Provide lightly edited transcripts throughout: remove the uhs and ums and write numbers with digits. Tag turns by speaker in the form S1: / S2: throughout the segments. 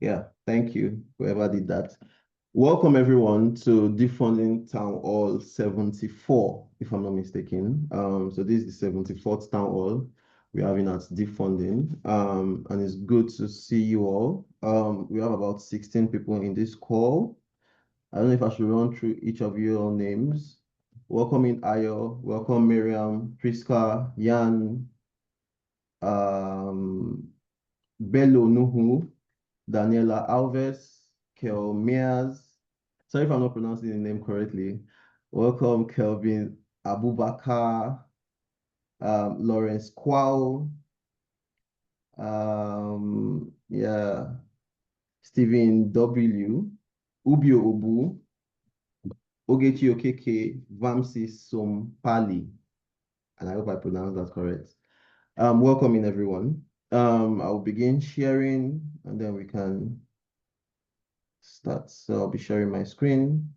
S1: Yeah, thank you, whoever did that. Welcome everyone to Deep Funding Town Hall 74, if I'm not mistaken. So this is the 74th Town Hall we're having at Deep Funding, and it's good to see you all. We have about 16 people in this call. I don't know if I should run through each of your names. Welcome in Ayo, welcome Mariam, Priska, Yan, Bello Nuhu, Daniela Alves, Kel Mears. Sorry if I'm not pronouncing the name correctly. Welcome, Kelvin Abubakar, Lawrence Kwao, yeah, Stephen W, Ubio Obu, Ogechi Okeke, Vamsi Sompali, and I hope I pronounced that correct. Welcome in everyone. I'll begin sharing and then we can start. So I'll be sharing my screen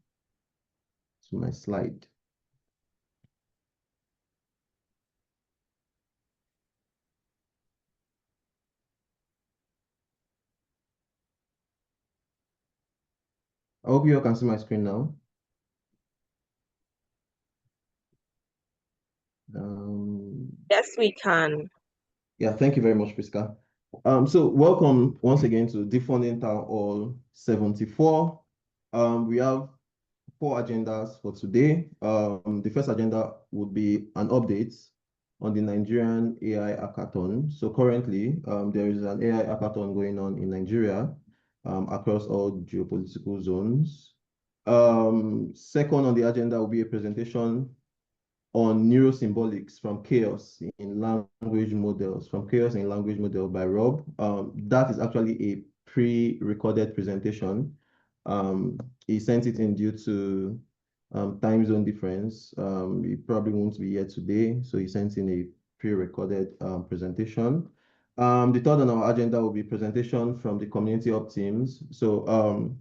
S1: to my slide. I hope you all can see my screen now.
S2: Yes, we can.
S1: Yeah, thank you very much, Priska. So welcome once again to Deep Funding Town Hall 74. We have 4 agendas for today. The first agenda would be an update on the Nigerian AI Hackathon. So currently, there is an AI Hackathon going on in Nigeria across all geopolitical zones. Second on the agenda will be a presentation on Neurosymbolics from Chaos in Language Models, by Rob. That is actually a pre-recorded presentation. He sent it in due to time zone difference. He probably won't be here today, so he sent in a pre-recorded presentation. The third on our agenda will be presentation from the community hub teams. So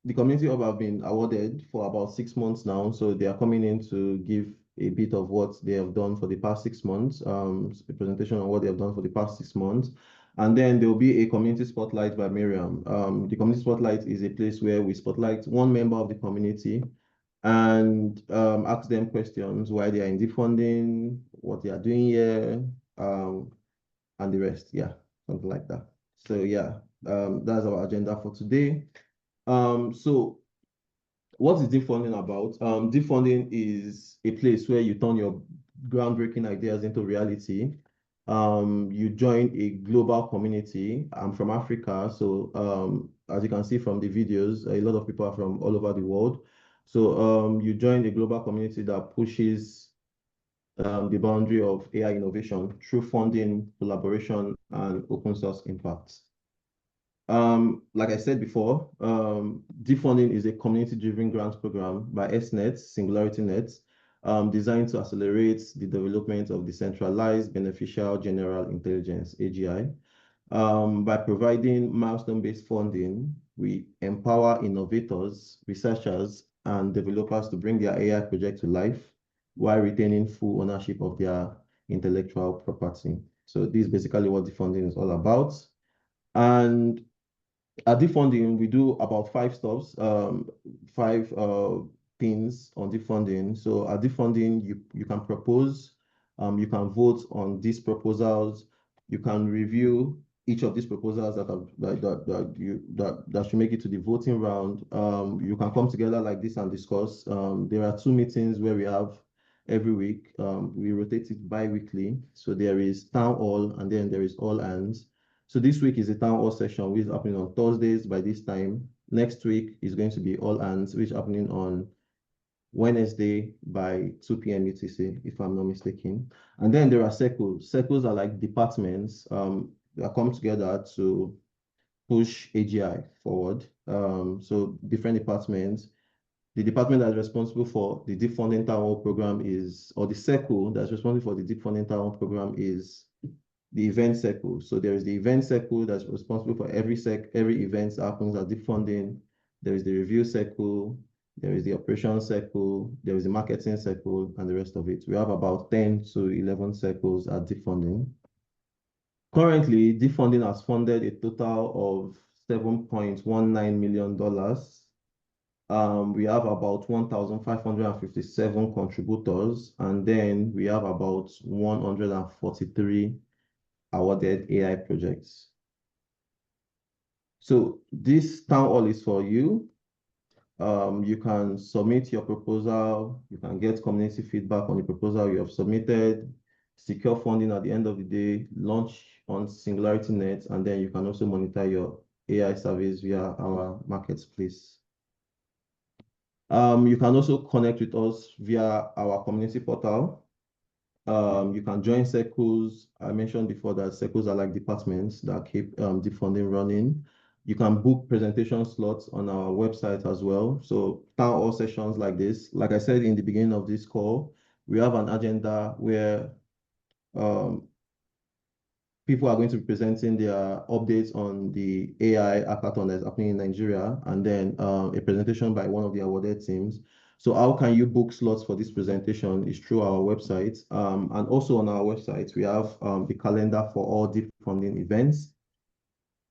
S1: the community hub have been awarded for about 6 months now, so they are coming in to give a bit of what they have done for the past 6 months, a presentation on what they have done for the past 6 months. And then there will be a community spotlight by Mariam. The community spotlight is a place where we spotlight one member of the community and ask them questions, why they are in deep funding, what they are doing here, and the rest. Yeah, something like that. So yeah, that's our agenda for today. So what is deep funding about? Deep funding is a place where you turn your groundbreaking ideas into reality. You join a global community. I'm from Africa, so as you can see from the videos, a lot of people are from all over the world. So you join a global community that pushes the boundary of AI innovation through funding, collaboration, and open source impacts. Like I said before, Deep Funding is a community-driven grants program by SNET, SingularityNET, designed to accelerate the development of decentralized beneficial general intelligence, AGI. By providing milestone-based funding, we empower innovators, researchers, and developers to bring their AI project to life while retaining full ownership of their intellectual property. So this is basically what Deep Funding is all about. And at Deep Funding, we do about 5 stops, 5 pins on Deep Funding. So at Deep Funding, you can propose, you can vote on these proposals, you can review each of these proposals that should make it to the voting round. You can come together like this and discuss. There are 2 meetings where we have every week. We rotate it bi-weekly. So there is town hall and then there is all hands. So this week is a town hall session, which is happening on Thursdays by this time. Next week is going to be all hands, which is happening on Wednesday by 2 p.m. UTC, if I'm not mistaken. And then there are circles. Circles are like departments that come together to push AGI forward. So different departments. The department that's responsible for the Deep Funding Town Hall program is, or the circle that's responsible for the Deep Funding Town Hall program is the event circle. So there is the event circle that's responsible for every event that happens at Deep Funding. There is the review circle. there is the operations circle, there is the marketing circle, and the rest of it. We have about 10 to 11 circles at Deep Funding. Currently, Deep Funding has funded a total of $7.19 million. We have about 1,557 contributors, and then we have about 143 awarded AI projects. So this town hall is for you. You can submit your proposal, you can get community feedback on the proposal you have submitted, secure funding at the end of the day, launch on SingularityNET, and then you can also monitor your AI service via our marketplace. You can also connect with us via our community portal. You can join circles. I mentioned before that circles are like departments that keep Deep Funding running. You can book presentation slots on our website as well. So town hall sessions like this, like I said in the beginning of this call, we have an agenda where people are going to be presenting their updates on the AI hackathon that's happening in Nigeria, and then a presentation by one of the awarded teams. So how can you book slots for this presentation is through our website. And also on our website, we have the calendar for all Deep Funding events.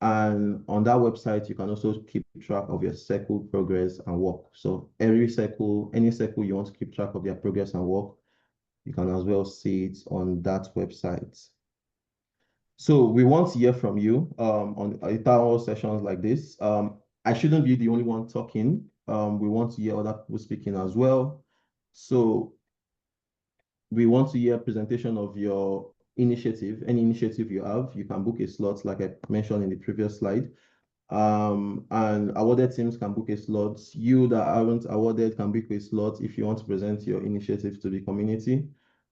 S1: And on that website, you can also keep track of your circle progress and work. So every circle, any circle you want to keep track of their progress and work, you can as well see it on that website. So we want to hear from you on town hall sessions like this. I shouldn't be the only one talking. We want to hear other people speaking as well. So we want to hear a presentation of your initiative, any initiative you have. You can book a slot like I mentioned in the previous slide. And awarded teams can book a slot. You that aren't awarded can book a slot if you want to present your initiative to the community.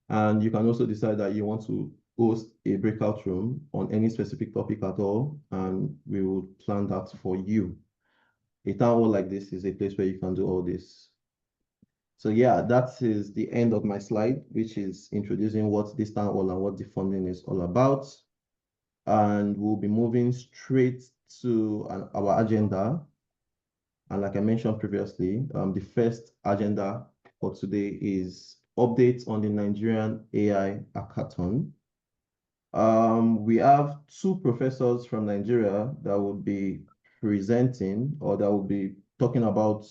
S1: And you can also decide that you want to host a breakout room on any specific topic at all, and we will plan that for you. A town hall like this is a place where you can do all this. So yeah, that is the end of my slide, which is introducing what this town hall and what the funding is all about. And we'll be moving straight to our agenda. And like I mentioned previously, the first agenda for today is updates on the Nigerian AI Hackathon. We have two professors from Nigeria that will be presenting, or that will be talking about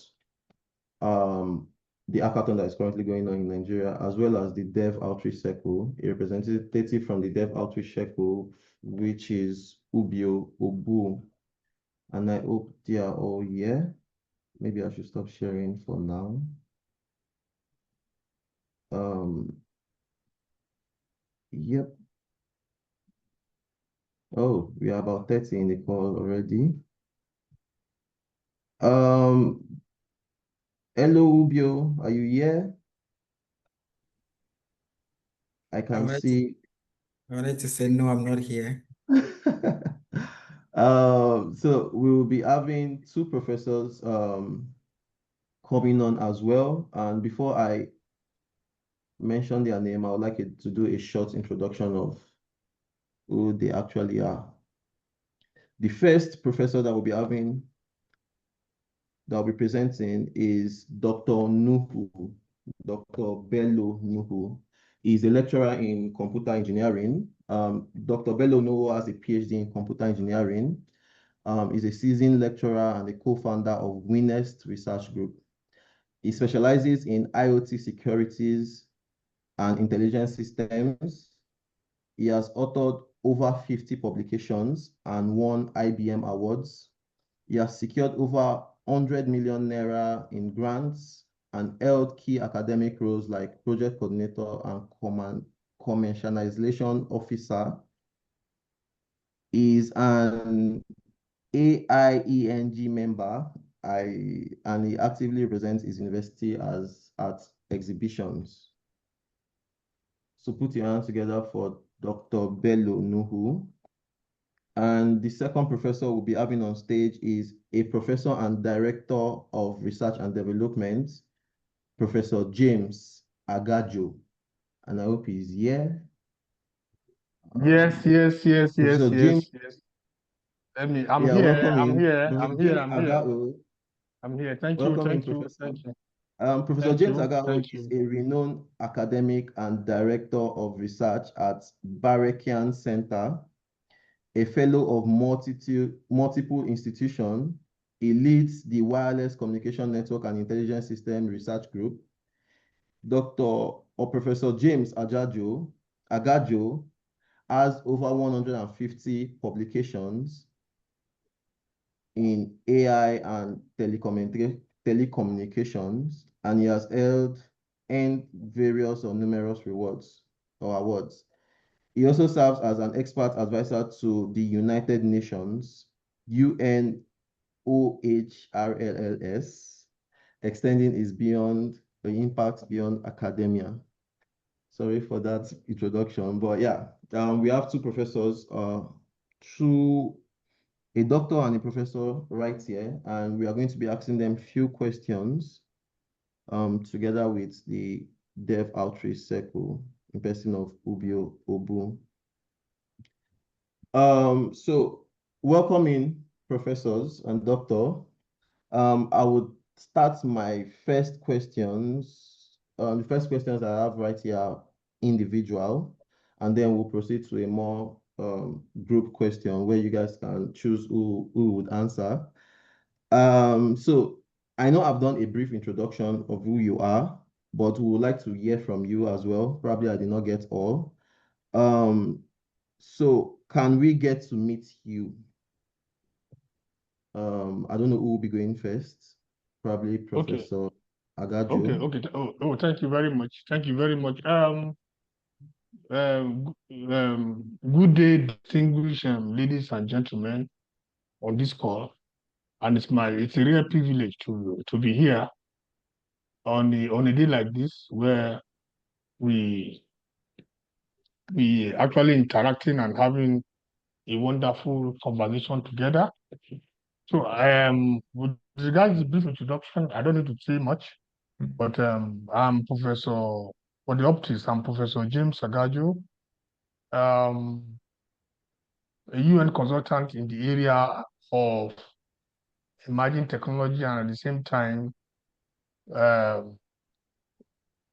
S1: the hackathon that is currently going on in Nigeria, as well as the Dev Outreach Circle, a representative from the Dev Outreach Circle, which is Ubio Obu. And I hope they are all here. Maybe I should stop sharing for now. Yep. Oh, we are about 30 in the call already. Hello, Ubio, are you here? I can see.
S3: I wanted to say, no, I'm not here.
S1: So we will be having two professors coming on as well. And before I mention their name, I would like to do a short introduction of who they actually are. The first professor that will be presenting is Dr. Nuhu, Dr. Bello Nuhu. He's a lecturer in computer engineering. Dr. Bello Nuhu has a PhD in computer engineering. He's a seasoned lecturer and a co-founder of Winnest Research Group. He specializes in IoT securities and intelligence systems. He has authored over 50 publications and won IBM awards. He has secured over 100 million naira in grants and held key academic roles like project coordinator and commercialization officer. He is an AIENG member, and he actively represents his university at exhibitions. So put your hands together for Dr. Bello Nuhu. And the second professor we'll be having on stage is a professor and director of research and development, Professor James Agajo. And I hope he's here.
S4: Yes.
S1: Professor James,
S4: I'm
S1: yeah,
S4: here.
S1: welcome
S4: I'm
S1: in.
S4: here.
S1: Professor
S4: I'm here.
S1: James Agajo
S4: I'm here. Thank you.
S1: Welcome in,
S4: Thank you.
S1: Professor.
S4: Thank you.
S1: Professor
S4: Thank
S1: James
S4: you.
S1: Agaro
S4: Thank
S1: is
S4: you.
S1: a renowned academic and director of research at Barakian Center, a fellow of multiple institutions. He leads the Wireless Communication Network and Intelligence System Research Group. Professor James Agajo has over 150 publications in AI and telecommunications, and he has earned various or numerous awards. He also serves as an expert advisor to the United Nations, UNOHRLLS, extending his impact beyond academia. Sorry for that introduction, but yeah, we have two professors, a doctor and a professor right here, and we are going to be asking them few questions together with the Dev Outreach Circle in person of Ubio Obu. So welcome in, professors and doctor. I would start my first questions. The first questions I have right here are individual, and then we'll proceed to a more group question where you guys can choose who would answer. So I know I've done a brief introduction of who you are, but we would like to hear from you as well. Probably I did not get all. So can we get to meet you? I don't know who will be going first. Probably Professor Agajo.
S4: Okay. Thank you very much. Thank you very much. Good day, distinguished ladies and gentlemen on this call. And it's a real privilege to be here on a day like this where we actually interacting and having a wonderful conversation together. So with regards to the brief introduction, I don't need to say much, but I'm Professor, for the optics, I'm Professor James Agajo, a UN consultant in the area of emerging technology, and at the same time, an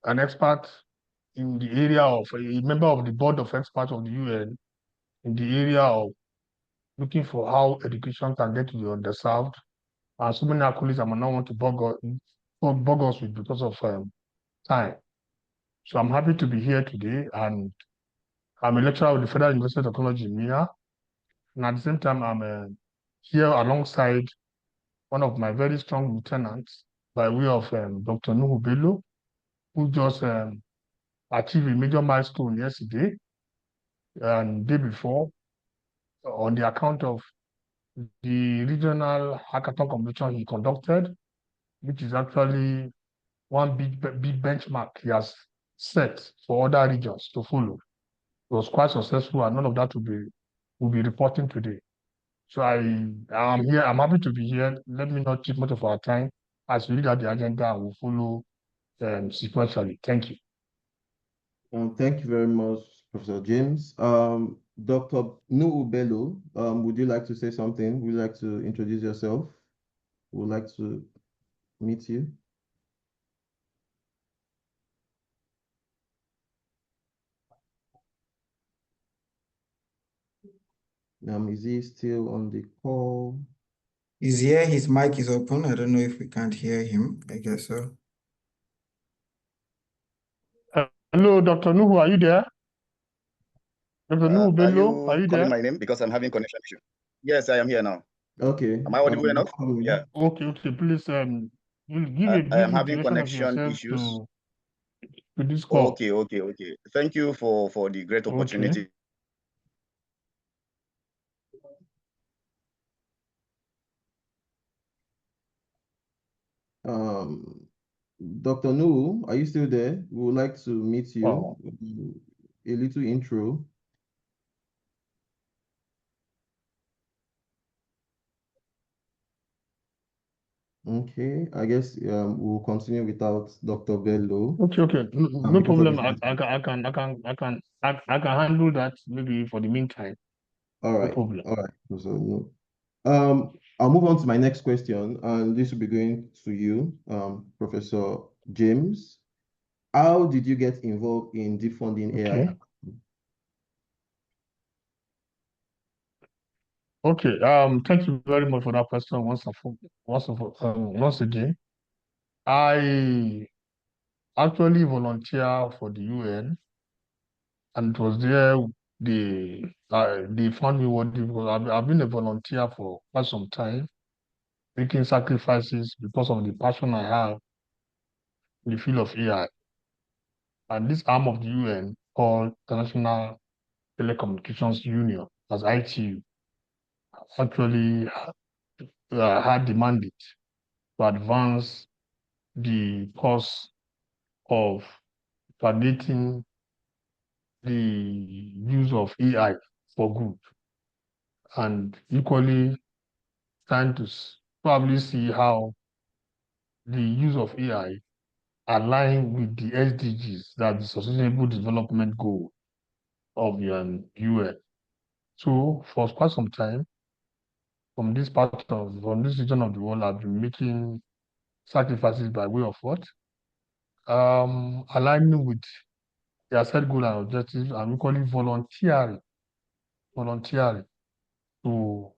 S4: expert in the area of a member of the board of experts of the UN in the area of looking for how education can get to the underserved. And so many accolades I might not want to bug us with because of time. So I'm happy to be here today, and I'm a lecturer with the Federal University of Technology in Mina. And at the same time, I'm here alongside one of my very strong lieutenants by way of Dr. Nuhu Bello, who just achieved a major milestone yesterday and day before on the account of the regional hackathon competition he conducted, which is actually one big benchmark he has set for other regions to follow. It was quite successful, and none of that will be reporting today. So I'm here. I'm happy to be here. Let me not take much of our time as we read out the agenda and we'll follow sequentially. Thank you.
S1: Thank you very much, Professor James. Dr. Nuhu Bello, would you like to say something? Would you like to introduce yourself? Would like to meet you? Is he still on the call?
S3: He's here. His mic is open. I don't know if we can't hear him. I guess so.
S4: Hello, Dr. Nuhu, are you there? Dr. Nuhu Bello, are you there?
S5: Calling my name because I'm having connection issue. Yes, I am here now.
S1: Okay.
S5: Am I audible enough? Yeah.
S4: Okay. Please, you'll give a
S5: I am
S4: brief
S5: having
S4: introduction of
S5: connection
S4: yourself
S5: issues.
S4: to this call.
S5: Okay. Thank you for the great opportunity.
S1: Dr. Nu, are you still there? We would like to meet you.
S4: Wow.
S1: A little intro. Okay, I guess we'll continue without Dr. Bello.
S4: Okay. No problem. I can handle that maybe for the meantime.
S1: All right.
S4: No problem.
S1: All right. So, I'll move on to my next question, and this will be going to you, Professor James. How did you get involved in Deep Funding AI?
S4: Okay. Okay. Thank you very much for that question. Once again, I actually volunteer for the UN, and it was there they found me worthy because I've been a volunteer for quite some time, making sacrifices because of the passion I have in the field of AI. And this arm of the UN called International Telecommunications Union, as ITU, actually had the mandate to advance the cause of validating the use of AI for good, and equally trying to probably see how the use of AI align with the SDGs, that the Sustainable Development Goal of the UN. So for quite some time, from this region of the world, I've been making sacrifices by way of what? Aligning with their set goal and objectives, and equally volunteering to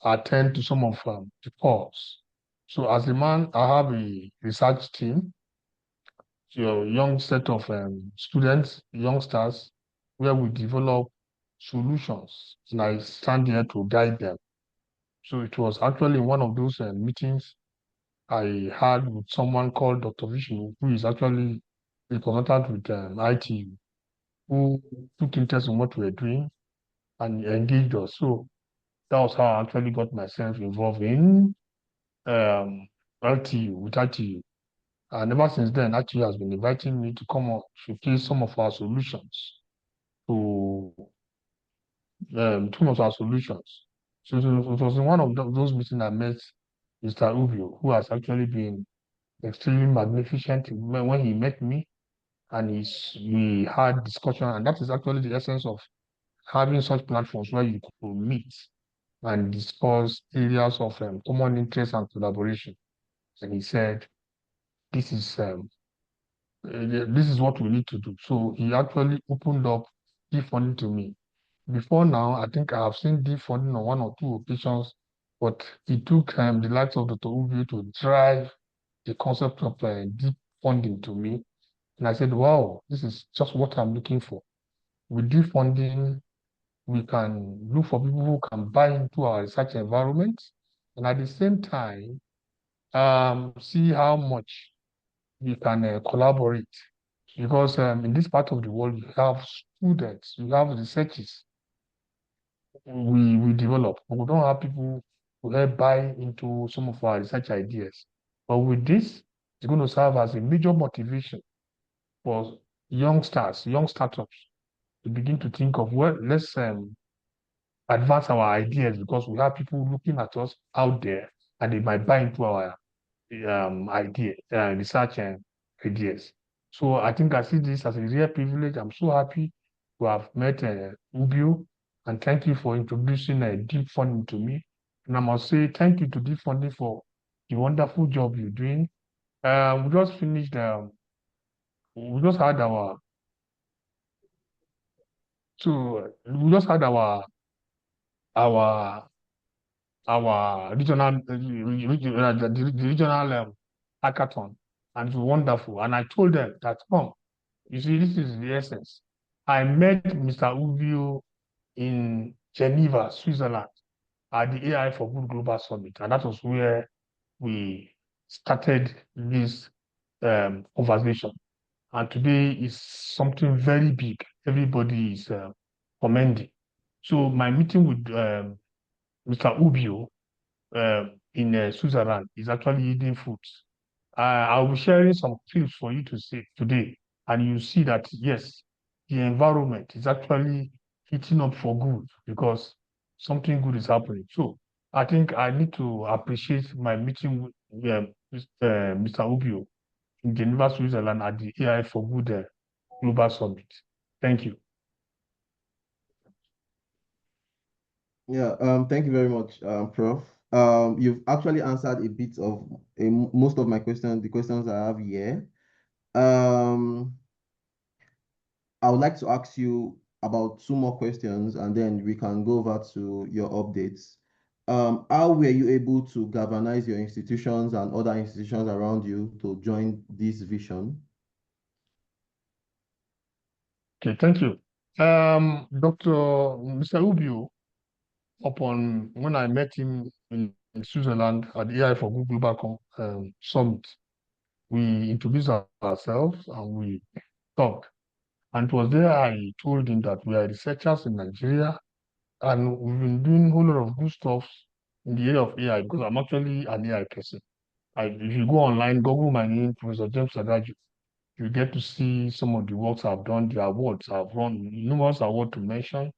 S4: attend to some of the calls. So as a man, I have a research team, a young set of students, youngsters, where we develop solutions, and I stand here to guide them. So it was actually one of those meetings I had with someone called Dr. Vishnu, who is actually a consultant with ITU, who took interest in what we were doing and engaged us. So that was how I actually got myself involved in LTU, with ITU. And ever since then, ITU has been inviting me to come up, showcase some of our solutions to some of our solutions. So it was in one of those meetings I met Mr. Ubio, who has actually been extremely magnificent when he met me, and we had discussion, and that is actually the essence of having such platforms where you could meet and discuss areas of common interest and collaboration. And he said, this is what we need to do. So he actually opened up deep funding to me. Before now, I think I have seen deep funding on one or two occasions, but it took the likes of Dr. Ubio to drive the concept of deep funding to me. And I said, wow, this is just what I'm looking for. With deep funding, we can look for people who can buy into our research environment, and at the same time, see how much we can collaborate. Because in this part of the world, you have students, you have researchers we develop, but we don't have people who help buy into some of our research ideas. But with this, it's going to serve as a major motivation for young startups to begin to think of, well, let's advance our ideas, because we have people looking at us out there and they might buy into our research ideas. So I think I see this as a real privilege. I'm so happy to have met Ubio, and thank you for introducing Deep Funding to me. And I must say thank you to Deep Funding for the wonderful job you're doing. We just finished, we just had our, we just had our regional, the regional hackathon, and it was wonderful. And I told them that, come, you see, this is the essence. I met Mr. Ubio in Geneva, Switzerland, at the AI for Good Global Summit, and that was where we started this conversation. And today is something very big. Everybody is commending. So my meeting with Mr. Ubio in Switzerland is actually yielding fruits. I'll be sharing some clips for you to see today, and you see that, yes, the environment is actually heating up for good because something good is happening. So I think I need to appreciate my meeting with Mr. Ubio in Geneva, Switzerland at the AI for Good Global Summit. Thank you.
S1: Yeah, thank you very much, Prof. You've actually answered a bit of most of my questions, the questions I have here. I would like to ask you about 2 more questions, and then we can go over to your updates. How were you able to galvanize your institutions and other institutions around you to join this vision?
S4: Okay, thank you. Mr. Ubio, when I met him in Switzerland at the AI for Good Global Summit, we introduced ourselves and we talked. And it was there I told him that we are researchers in Nigeria and we've been doing a whole lot of good stuff in the area of AI because I'm actually an AI person. If you go online, Google my name, Professor James Adaju, you get to see some of the works I've done, the awards I've won, numerous awards to mention.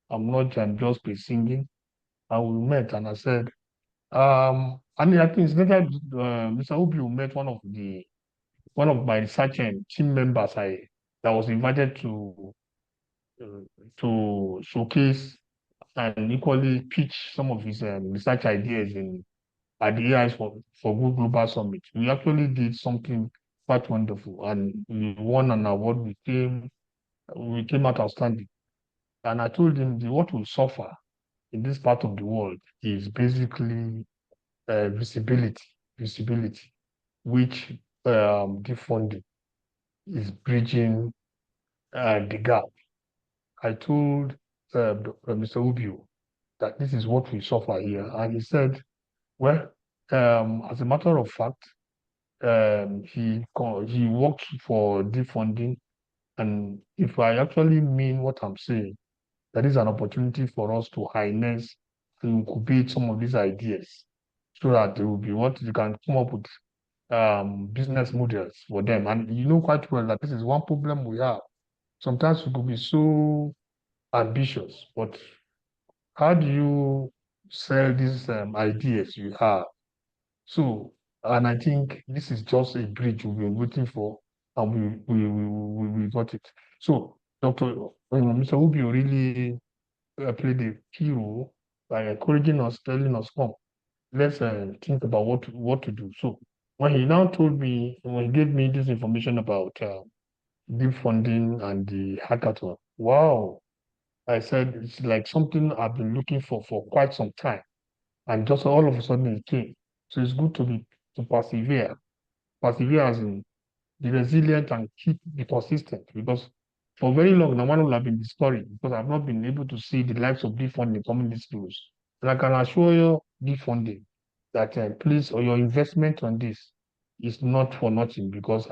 S4: I'm not just by singing. And we met and I said, and I think it's later, Mr. Ubio met one of my research team members that was invited to showcase and equally pitch some of his research ideas at the AI for Good Global Summit. We actually did something quite wonderful and we won an award. We came out outstanding. And I told him what will suffer in this part of the world is basically visibility, which Deep Funding is bridging the gap. I told Mr. Ubio that this is what we suffer here. And he said, well, as a matter of fact, he worked for Deep Funding. And if I actually mean what I'm saying, that is an opportunity for us to harness and incubate some of these ideas so that they will be what you can come up with business models for them. And you know quite well that this is one problem we have. Sometimes we could be so ambitious, but how do you sell these ideas you have? So, and I think this is just a bridge we've been waiting for, and we got it. So, Mr. Ubio really played a key role by encouraging us, telling us, come, let's think about what to do. So, when he now told me, when he gave me this information about deep funding and the hackathon, wow, I said it's like something I've been looking for quite some time, and just all of a sudden it came. So it's good to persevere as in be resilient and be persistent because for very long now one will have been discouraged because I've not been able to see the likes of deep funding coming this close. And I can assure you, deep funding, that please or your investment on this is not for nothing because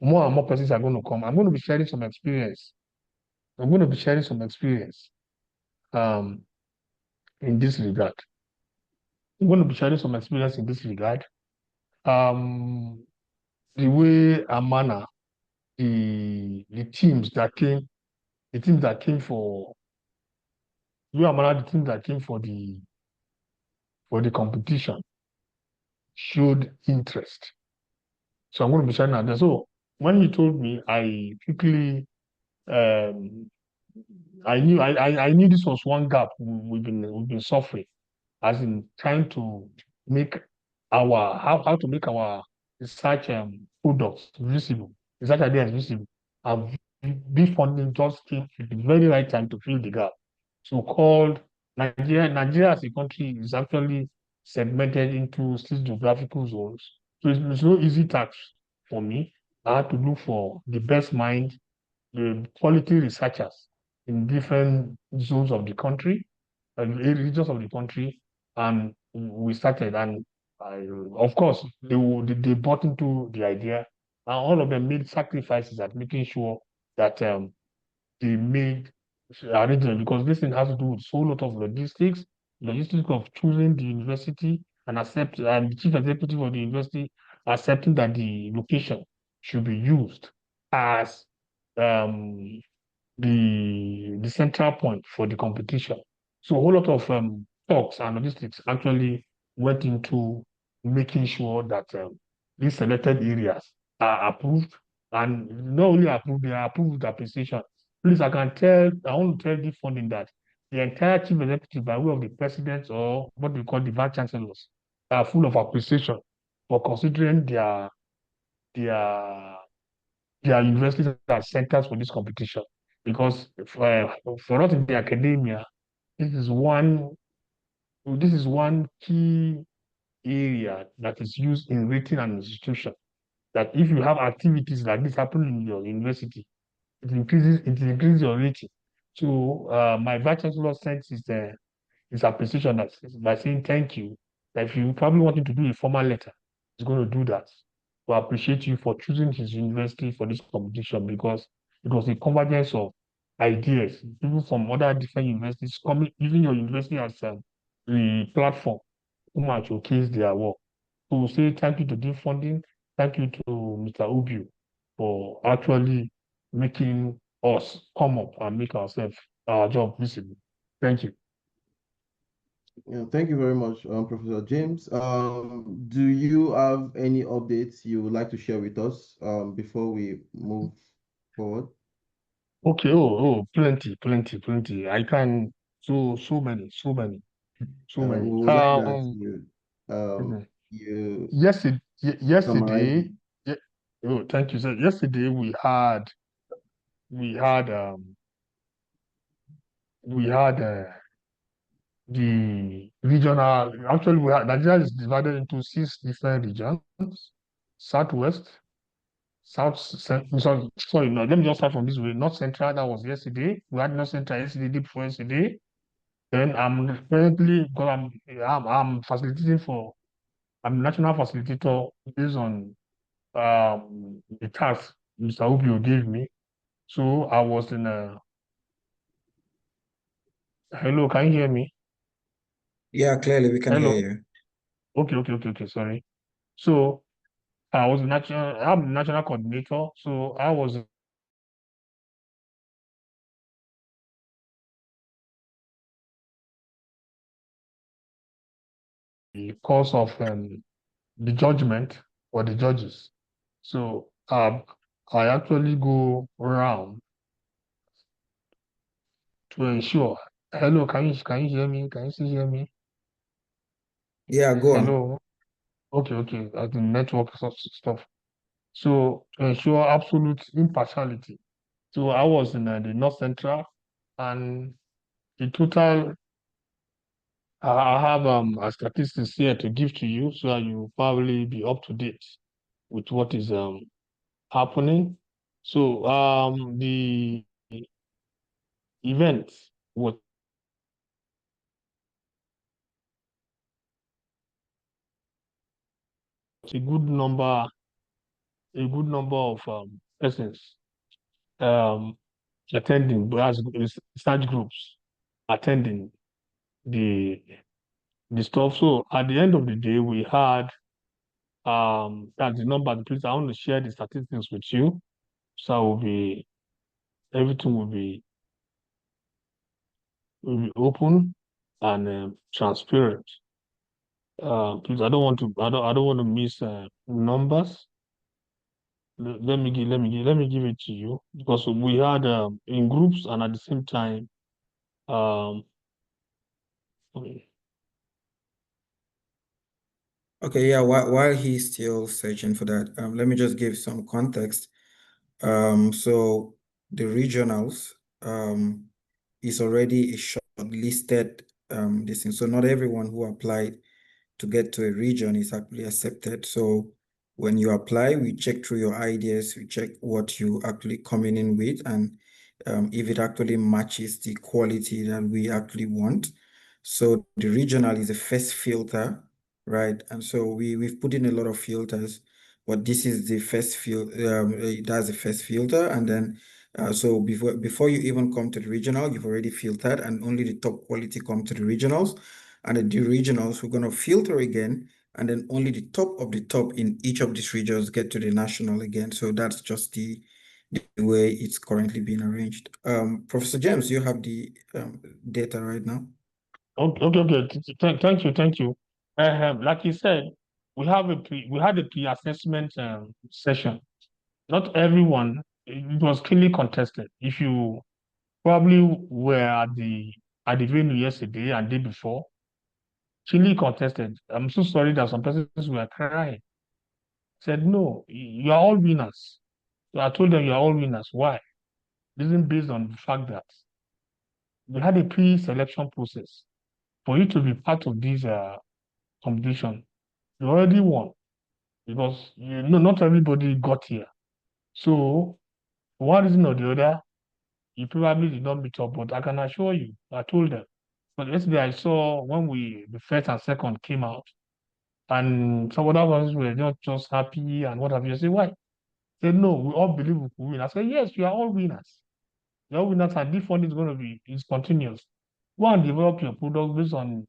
S4: more and more persons are going to come. I'm going to be sharing some experience. I'm going to be sharing some experience in this regard. I'm going to be sharing some experience in this regard. The way Amana, the teams that came for the competition showed interest. So I'm going to be sharing that. So when he told me, I quickly I knew this was one gap we've been suffering, as in trying to make how to make our research products visible, research ideas visible. And this funding just came at the very right time to fill the gap. So called Nigeria as a country is actually segmented into 6 geographical zones. So it's no easy task for me. I had to look for the best mind, the quality researchers in different zones of the country, regions of the country, and we started. And of course, they bought into the idea, and all of them made sacrifices at making sure that they made arrangements because this thing has to do with so lot of logistics of choosing the university and the chief executive of the university accepting that the location should be used as the central point for the competition. So a whole lot of talks and logistics actually went into making sure that these selected areas are approved, and not only approved, they are approved with appreciation. Please, I want to tell Deep Funding that the entire chief executive, by way of the president or what we call the vice chancellors, are full of appreciation for considering their universities as centers for this competition. Because for us in the academia, this is one key area that is used in rating an institution. That if you have activities like this happening in your university, it increases your rating. So my vice chancellor sends his appreciation by saying thank you. That if you probably wanted to do a formal letter, he's going to do that. To appreciate you for choosing his university for this competition, because it was a convergence of ideas, people from other different universities coming, using your university as the platform to might showcase their work. So say thank you to Deep Funding, thank you to Mr. Ubio for actually making us come up and make our job visible. Thank you.
S1: Yeah, thank you very much, Professor James. Do you have any updates you would like to share with us before we move forward?
S4: Okay, plenty. I can so many.
S1: We would like that
S4: Mhm.
S1: you
S4: yesterday,
S1: summarize.
S4: ye- thank you, sir. Yesterday we had the regional. Actually, Nigeria is divided into 6 different regions: Southwest, sorry, no, let me just start from this way. North Central, that was yesterday. We had North Central yesterday, day before yesterday. Then I'm currently, because I'm facilitating I'm a national facilitator based on the task Mr. Ubio gave me. So I was in a, hello, can you hear me?
S3: Yeah, clearly we can hear
S4: Hello.
S3: you.
S4: Okay, sorry. So I'm the national coordinator. So I was the cause of the judgment for the judges. So I actually go around to ensure. Hello, can you hear me? Can you still hear me?
S3: Yeah, go on.
S4: Hello. Okay. The network stuff. So to ensure absolute impartiality. So I was in the North Central, and the total. I have a statistics here to give to you, so that you probably be up to date with what is happening. So the event was a good number of persons um, attending, but as research groups attending the stuff. So at the end of the day, we had that's the number. Please, I want to share the statistics with you, so everything will be open and transparent. Please, I don't want to miss numbers. Let me give it to you, because we had in groups and at the same time um
S3: Okay, yeah, while he's still searching for that, let me just give some context. So the regionals is already a shortlisted this thing. So not everyone who applied to get to a region is actually accepted. So when you apply, we check through your ideas, we check what you actually coming in with, and if it actually matches the quality that we actually want. So the regional is the first filter, right? And so we've put in a lot of filters, but this is the first that's the first filter. And then so before you even come to the regional, you've already filtered, and only the top quality come to the regionals. And the regionals, we're going to filter again, and then only the top of the top in each of these regions get to the national again. So that's just the way it's currently being arranged. Professor James, you have the data right now.
S4: okay. Thank you. Like you said, we had a pre-assessment session. Not everyone, it was clearly contested. If you probably were at the at the venue yesterday and day before. Chile contested. I'm so sorry that some persons were crying. Said, no, you are all winners. So I told them you are all winners. Why? This is based on the fact that we had a pre-selection process. For you to be part of this competition, you already won because not everybody got here. So for one reason or the other, you probably did not meet up, but I can assure you, I told them. But yesterday I saw when the first and second came out, and some other ones were not just happy and what have you. I said, why? They said, no, we all believe we could win. I said, yes, you are all winners. You are all winners, and Deep Funding is going to be continuous. Go and develop your product based on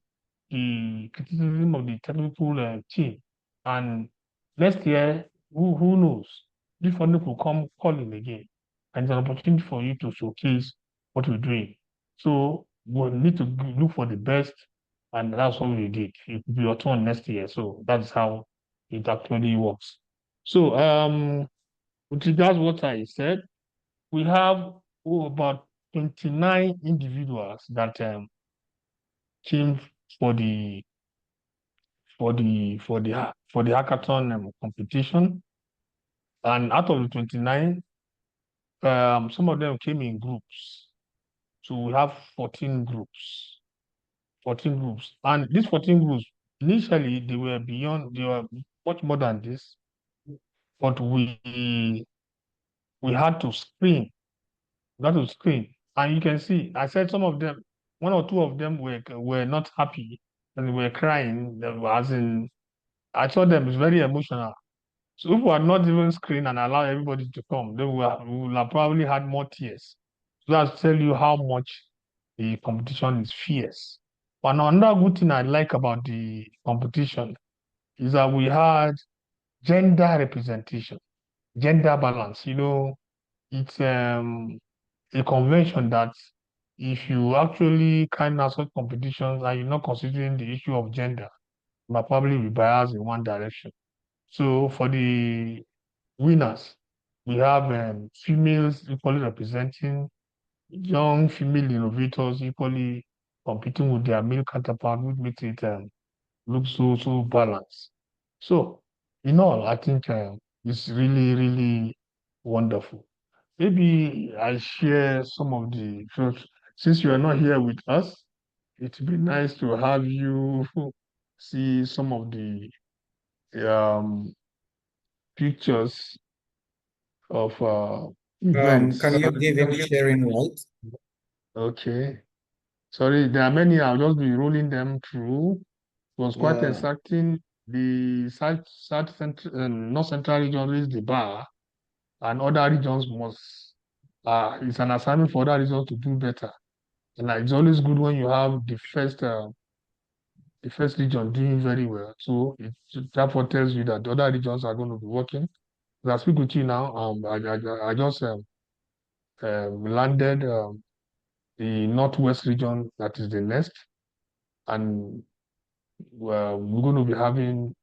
S4: the criticism of the technical team. And next year, who knows? Deep Funding will come calling again. And it's an opportunity for you to showcase what we're doing. So we need to look for the best, and that's what we did. It will be your turn next year. So that's how it actually works. So with regards to what I said, we have about 29 individuals that came for the hackathon competition, and out of the 29, some of them came in groups. So we have 14 groups. 14 groups. And these 14 groups, initially they were much more than this, but we had to screen. And you can see, I said some of them, one or two of them were not happy and they were crying. As in, I saw them, it's very emotional. So if we had not even screened and allowed everybody to come, then we would have probably had more tears. So that's tell you how much the competition is fierce. But another good thing I like about the competition is that we had gender representation, gender balance. It's a convention that if you actually kind of such competitions and you're not considering the issue of gender, you might probably be biased in one direction. So for the winners, we have females equally representing, young female innovators equally competing with their male counterpart, which makes it look so balanced. So in all, I think it's really, really wonderful. Maybe I share some of the, since you are not here with us, it'd be nice to have you see some of the pictures of events.
S3: Can you give him sharing right?
S4: Okay. Sorry, there are many. I'll just be rolling them through. It was quite
S1: Yeah.
S4: exacting. The North Central region raised the bar, and other regions must. It's an assignment for other regions to do better. And it's always good when you have the first region doing very well. So it therefore tells you that the other regions are going to be working. As I speak with you now, I just landed the Northwest region, that is the next, and we're going to be having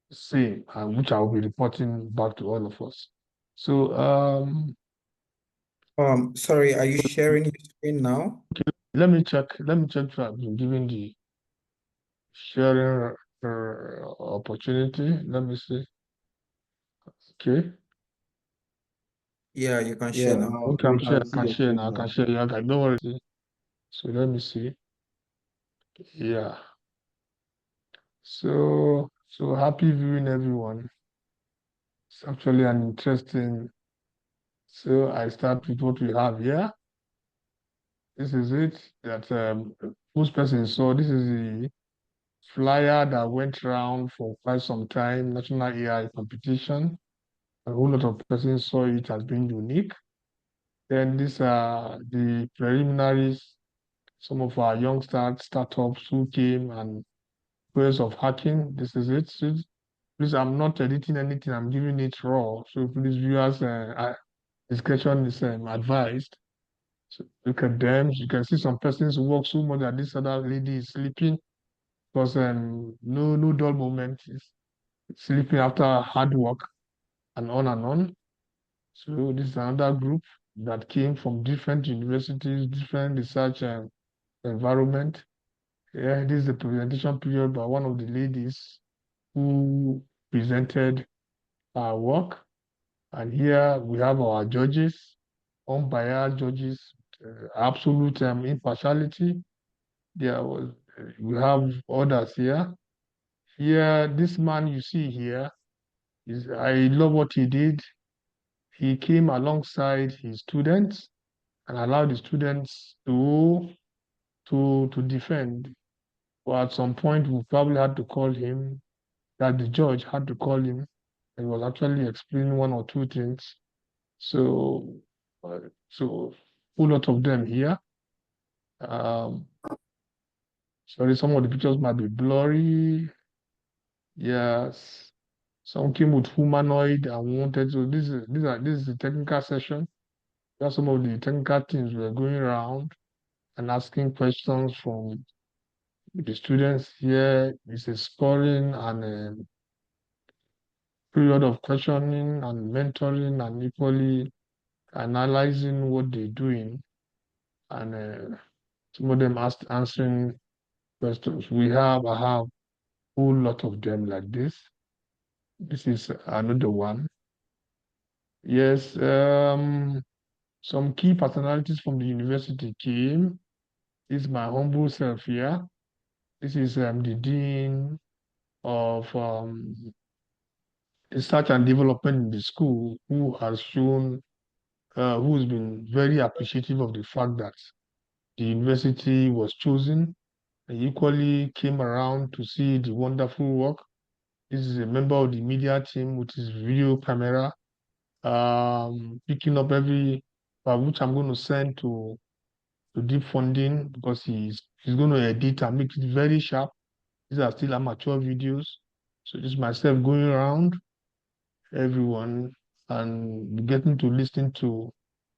S4: same, which I will be reporting back to all of us. So
S3: sorry, are you sharing your screen now?
S4: let me check if I've been given the sharing opportunity. Let me see. Okay.
S3: Yeah, you can share now.
S4: Okay,
S1: we can see
S4: I
S1: your
S4: can share
S1: screen
S4: now. I
S1: now.
S4: can share. Yeah, don't worry. So let me see. Yeah. So happy viewing, everyone. It's actually an interesting. So I start with what we have here. This is it that most persons saw. This is the flyer that went around for quite some time, National AI competition. A whole lot of persons saw it as being unique. Then these are the preliminaries, some of our young startups who came and ways of hacking. This is it. Please, I'm not editing anything, I'm giving it raw. So please, viewers, discretion is advised. So look at them. You can see some persons who work so much that this other lady is sleeping because no dull moment. Is sleeping after hard work and on and on. So this is another group that came from different universities, different research environment. Yeah, this is the presentation period by one of the ladies who presented our work. And here we have our judges, unbiased judges, absolute impartiality. We have others here. Here, this man you see here, I love what he did. He came alongside his students and allowed the students to defend. But at some point, we probably had to call him, that the judge had to call him, and was actually explaining one or two things. So, so whole lot of them here. Sorry, some of the pictures might be blurry. Yes, some came with humanoid and wanted. So this is the technical session. That's some of the technical things we're going around and asking questions from the students here. It's a scoring and a period of questioning and mentoring and equally analyzing what they're doing. And some of them answering questions. I have a whole lot of them like this. This is another one. Yes, some key personalities from the university came. This is my humble self here. This is the dean of research and development in the school, who has shown, who's been very appreciative of the fact that the university was chosen. He equally came around to see the wonderful work. This is a member of the media team with his video camera, picking up every, which I'm going to send to Deep Funding, because he's going to edit and make it very sharp. These are still amateur videos. So this is myself going around everyone and getting to listen to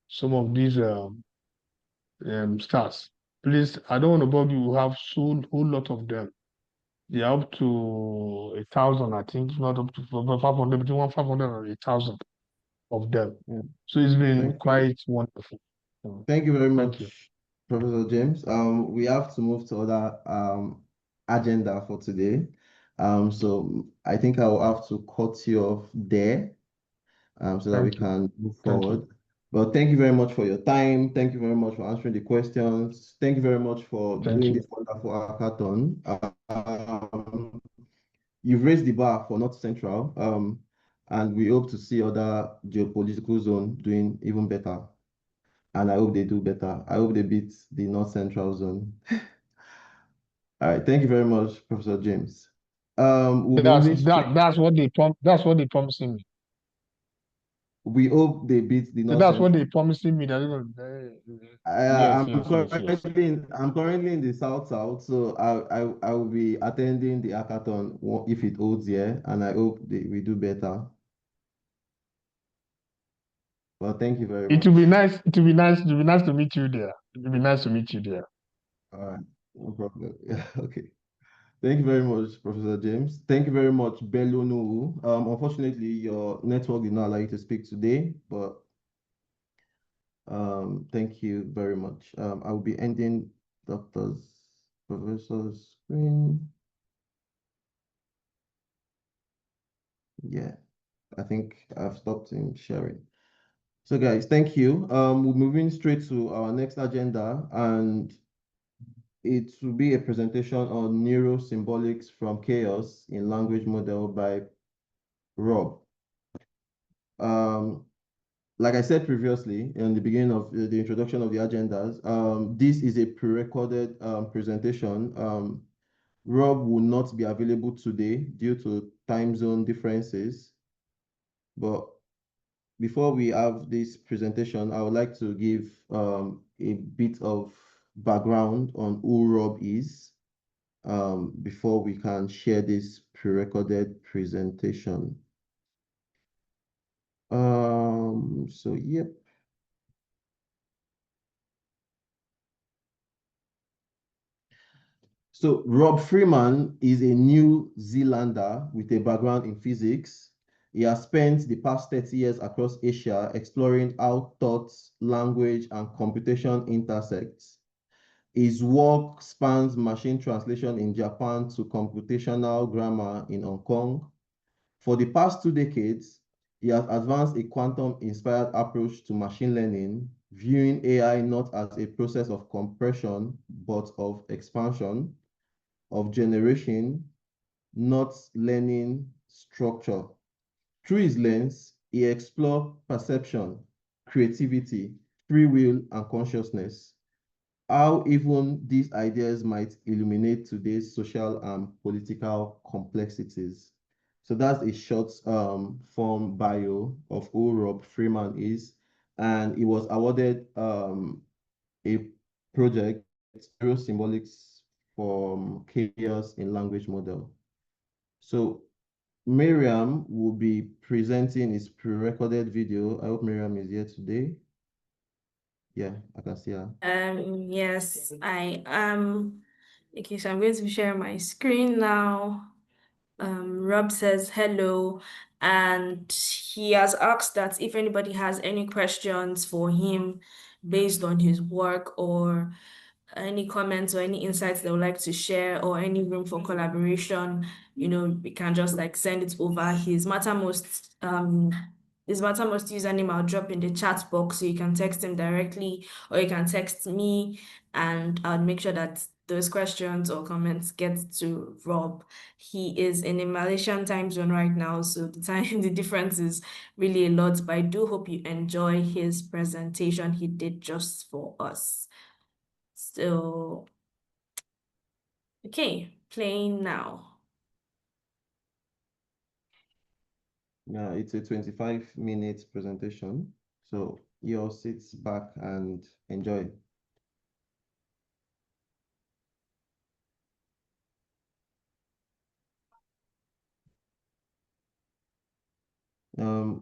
S4: some of these stars. Please, I don't want to bug you. We have so whole lot of them. They are up to 1,000, I think, not up to 500, between 500 and 1,000 of them.
S1: Yeah.
S4: So it's been quite wonderful.
S1: Thank you very
S4: Thank
S1: much,
S4: you.
S1: Professor James. We have to move to other agenda for today. So I think I will have to cut you off there, so that we can move forward. But thank you very much for your time. Thank you very much for answering the questions. Thank you very much for doing this wonderful hackathon. You've raised the bar for North Central, and we hope to see other geopolitical zones doing even better. And I hope they do better. I hope they beat the North Central zone. All right, thank you very much, Professor James.
S4: That's what they promising me.
S1: We hope they beat the North
S4: That's
S1: Central.
S4: what they promising me.
S1: I'm currently in the South, so I will be attending the hackathon if it holds here, and I hope we do better. Well, thank you very much.
S4: It will be nice. It will be nice. It will be nice to meet you there. It will be nice to meet you there.
S1: All right, no problem. Okay. Thank you very much, Professor James. Thank you very much, Bello Nuhu. Unfortunately, your network did not allow you to speak today, but thank you very much. I will be ending Professor's screen. Yeah, I think I've stopped him sharing. So guys, thank you. We're moving straight to our next agenda, and it will be a presentation on Neurosymbolics from Chaos in Language Model by Rob. Like I said previously in the beginning of the introduction of the agendas, this is a pre-recorded presentation. Rob will not be available today due to time zone differences. But before we have this presentation, I would like to give a bit of background on who Rob is before we can share this pre-recorded presentation. So yep. So Rob Freeman is a New Zealander with a background in physics. He has spent the past 30 years across Asia exploring how thought, language, and computation intersects. His work spans machine translation in Japan to computational grammar in Hong Kong. For the past 2 decades, he has advanced a quantum-inspired approach to machine learning, viewing AI not as a process of compression, but of expansion, of generation, not learning structure. Through his lens, he explored perception, creativity, free will, and consciousness. How even these ideas might illuminate today's social and political complexities. So that's a short form bio of who Rob Freeman is. And he was awarded a project, Neurosymbolics from Chaos in Language Model. So Mariam will be presenting his pre-recorded video. I hope Mariam is here today. Yeah, I can see her.
S2: Yes, I am. Okay, so I'm going to share my screen now. Rob says hello, and he has asked that if anybody has any questions for him based on his work, or any comments or any insights they would like to share, or any room for collaboration, we can just like send it over. His Mattermost username I'll drop in the chat box, so you can text him directly, or you can text me, and I'll make sure that those questions or comments get to Rob. He is in a Malaysian time zone right now, so the difference is really a lot, but I do hope you enjoy his presentation he did just for us. So, okay, playing now.
S1: Yeah, it's a 25-minute presentation. So you all sit back and enjoy.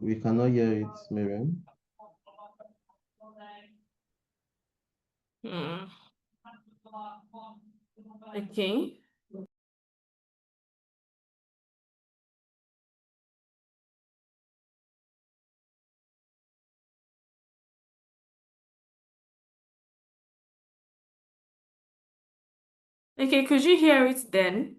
S1: We cannot hear it, Mariam.
S2: Okay. Okay, could you hear it then?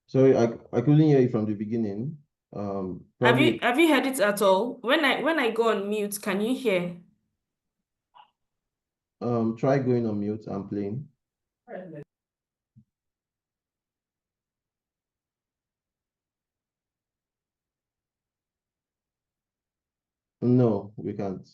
S1: Sorry, I couldn't hear you from the beginning.
S2: Have you heard it at all? When I go on mute, can you hear?
S1: Try going on mute and playing. No, we can't.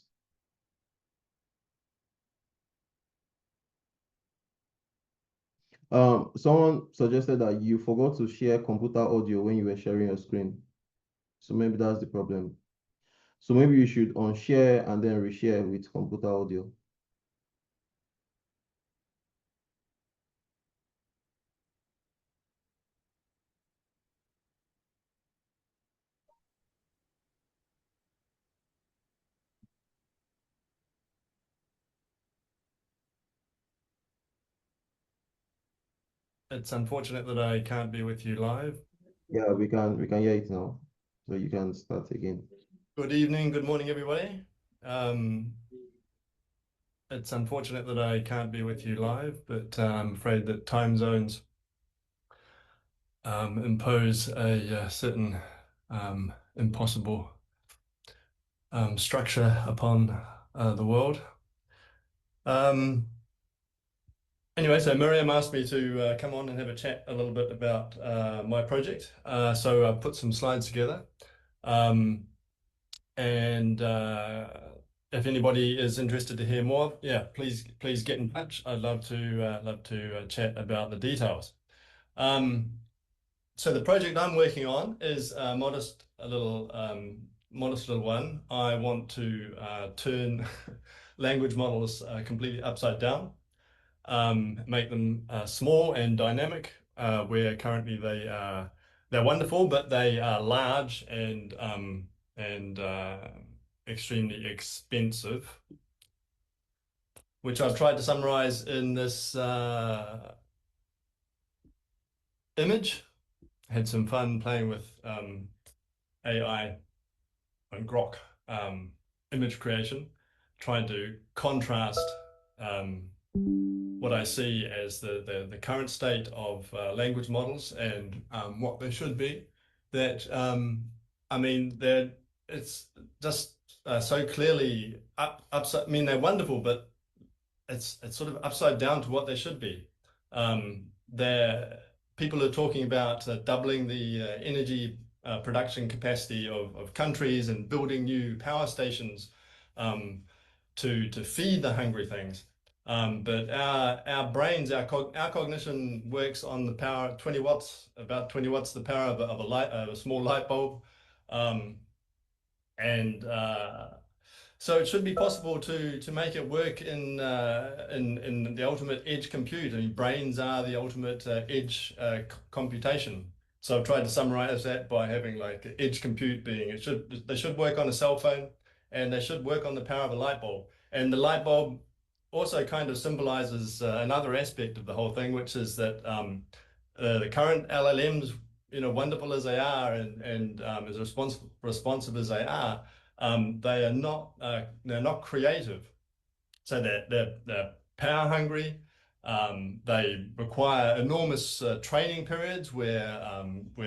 S1: Someone suggested that you forgot to share computer audio when you were sharing your screen. So maybe that's the problem. So maybe you should unshare and then reshare with computer audio.
S6: It's unfortunate that I can't be with you live.
S1: Yeah, we can hear it now. So you can start again.
S6: Good evening, good morning, everybody. It's unfortunate that I can't be with you live, but I'm afraid that time zones impose a certain impossible structure upon the world. Anyway, so Mariam asked me to come on and have a chat a little bit about my project. So I put some slides together. And if anybody is interested to hear more, yeah, please get in touch. I'd love to chat about the details. So the project I'm working on is a modest little one. I want to turn language models completely upside down, make them small and dynamic, where currently they're wonderful, but they are large and extremely expensive, which I've tried to summarize in this image. Had some fun playing with AI and Grok image creation. trying to contrast what I see as the current state of language models and what they should be. That I mean, it's just so clearly upside. I mean, they're wonderful, but it's sort of upside down to what they should be. People are talking about doubling the energy production capacity of countries and building new power stations to feed the hungry things. But our brains, our cognition works on the power of 20 watts, about 20 watts the power of a small light bulb. So it should be possible to make it work in the ultimate edge compute. I mean, brains are the ultimate edge computation. So I've tried to summarize that by having like edge compute being they should work on a cell phone and they should work on the power of a light bulb. And the light bulb also kind of symbolizes another aspect of the whole thing, which is that the current LLMs, wonderful as they are and as responsive as they are, they're not creative. So they're power hungry. They require enormous training periods where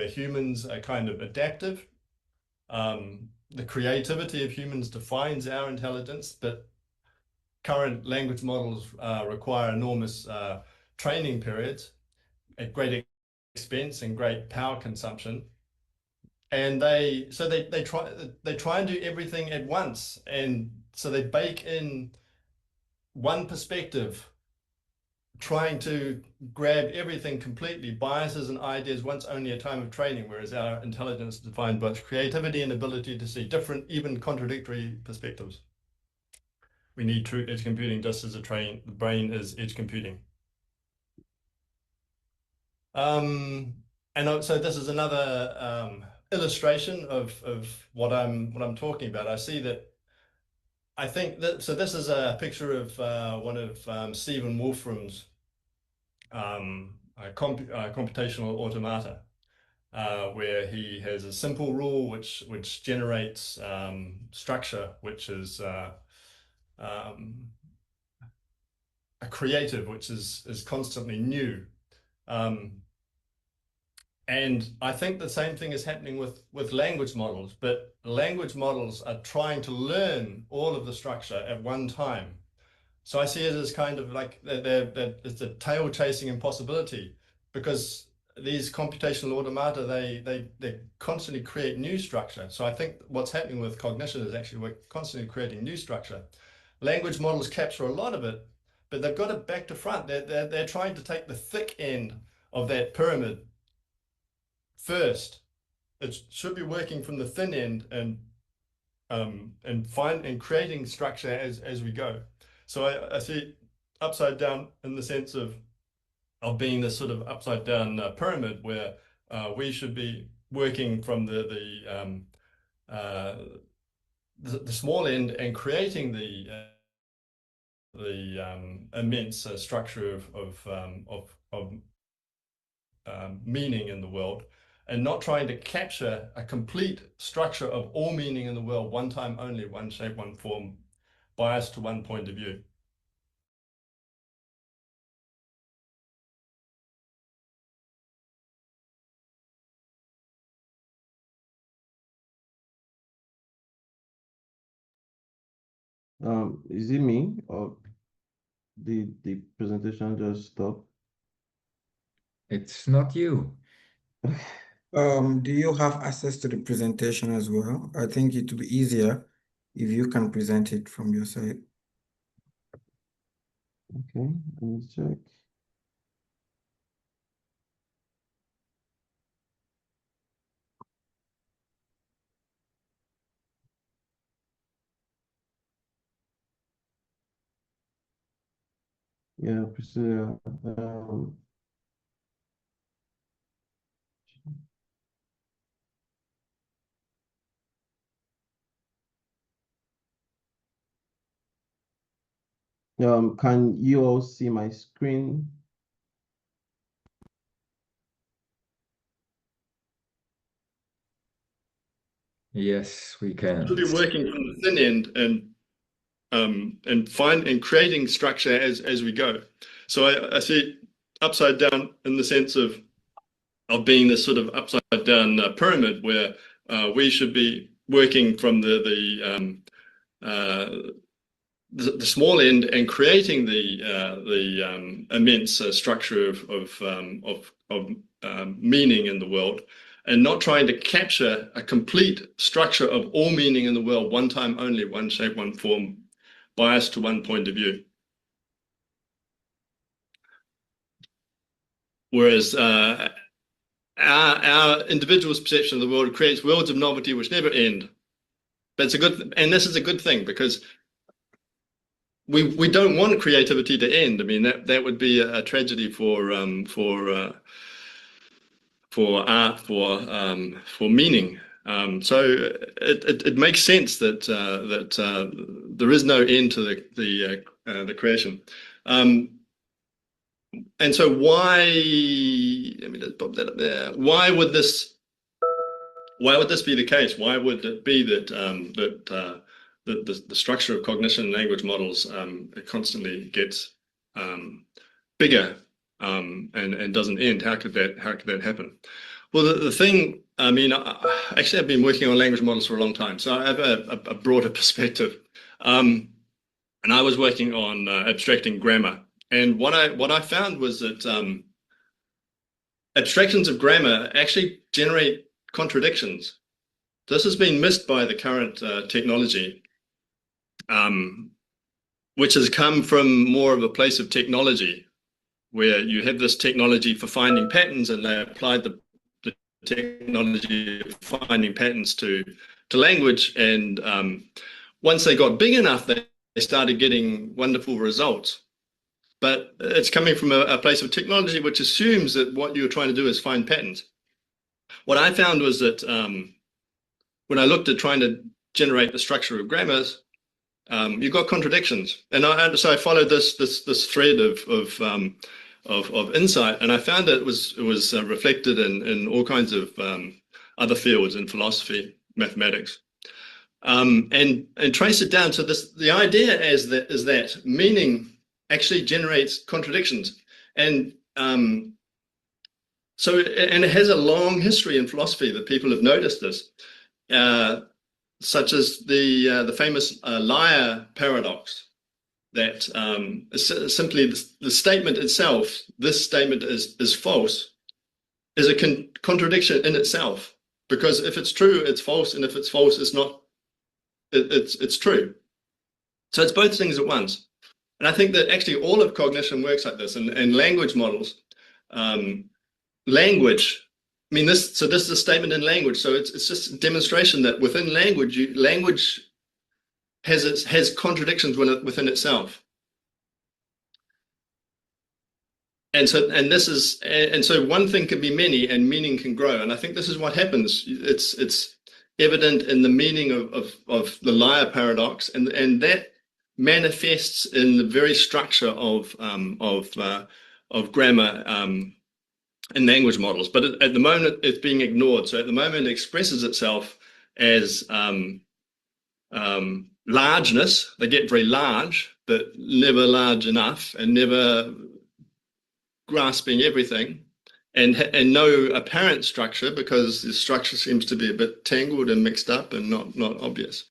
S6: humans are kind of adaptive. The creativity of humans defines our intelligence, but current language models require enormous training periods at great expense and great power consumption. And they try and do everything at once, and so they bake in one perspective, trying to grab everything completely, biases and ideas once only a time of training, whereas our intelligence is defined by creativity and ability to see different, even contradictory perspectives. We need true edge computing just as the brain is edge computing. And so this is another illustration of what I'm talking about. I think that so this is a picture of one of Stephen Wolfram's computational automata, where he has a simple rule which generates structure, which is a creative, which is constantly new. And I think the same thing is happening with language models, but language models are trying to learn all of the structure at one time. So I see it as kind of like it's a tail chasing impossibility, because these computational automata, they constantly create new structure. So I think what's happening with cognition is actually we're constantly creating new structure. Language models capture a lot of it, but they've got it back to front. They're trying to take the thick end of that pyramid first. It should be working from the thin end and creating structure as we go. So I see upside down in the sense of being this sort of upside down pyramid where we should be working from the small end and creating the immense structure of meaning in the world, and not trying to capture a complete structure of all meaning in the world one time only, one shape, one form, biased to one point of view.
S1: Is it me or the presentation just stopped?
S7: It's not you.
S3: Do you have access to the presentation as well? I think it would be easier if you can present it from your side.
S1: Okay, let me check. Yeah, Priscilla. Can you all see my screen?
S7: Yes, we can.
S6: Should be working from the thin end and and creating structure as we go. So I see upside down in the sense of being this sort of upside down pyramid where we should be working from the small end and creating the immense structure of meaning in the world, and not trying to capture a complete structure of all meaning in the world one time only, one shape, one form, biased to one point of view. Whereas our individual's perception of the world creates worlds of novelty which never end. But it's a good, and this is a good thing, because we don't want creativity to end. I mean, that would be a tragedy for art, for meaning. So it makes sense that there is no end to the creation. And so why? Let me just pop that up there. Why would this be the case? Why would it be that the structure of cognition and language models constantly gets bigger and doesn't end? How could that happen? Well, the thing, I mean, actually, I've been working on language models for a long time, so I have a broader perspective. And I was working on abstracting grammar. And what I found was that abstractions of grammar actually generate contradictions. This has been missed by the current technology, which has come from more of a place of technology, where you have this technology for finding patterns, and they applied the technology of finding patterns to language. And once they got big enough, they started getting wonderful results. But it's coming from a place of technology which assumes that what you're trying to do is find patterns. What I found was that when I looked at trying to generate the structure of grammars, you've got contradictions. And so I followed this thread of insight, and I found that it was reflected in all kinds of other fields, in philosophy, mathematics, and trace it down to this. The idea is that meaning actually generates contradictions, and so it has a long history in philosophy that people have noticed this, such as the famous liar paradox. That simply the statement itself, this statement is false, is a contradiction in itself, because if it's true, it's false, and if it's false, it's not. It's true. So it's both things at once. And I think that actually all of cognition works like this, and language models, language. I mean, this is a statement in language. So it's just a demonstration that within language, language has contradictions within itself. And so one thing can be many, and meaning can grow. And I think this is what happens. It's evident in the meaning of the liar paradox, and that manifests in the very structure of grammar in language models. But at the moment, it's being ignored. So at the moment, it expresses itself as largeness. They get very large, but never large enough, and never grasping everything, and no apparent structure, because the structure seems to be a bit tangled and mixed up and not obvious.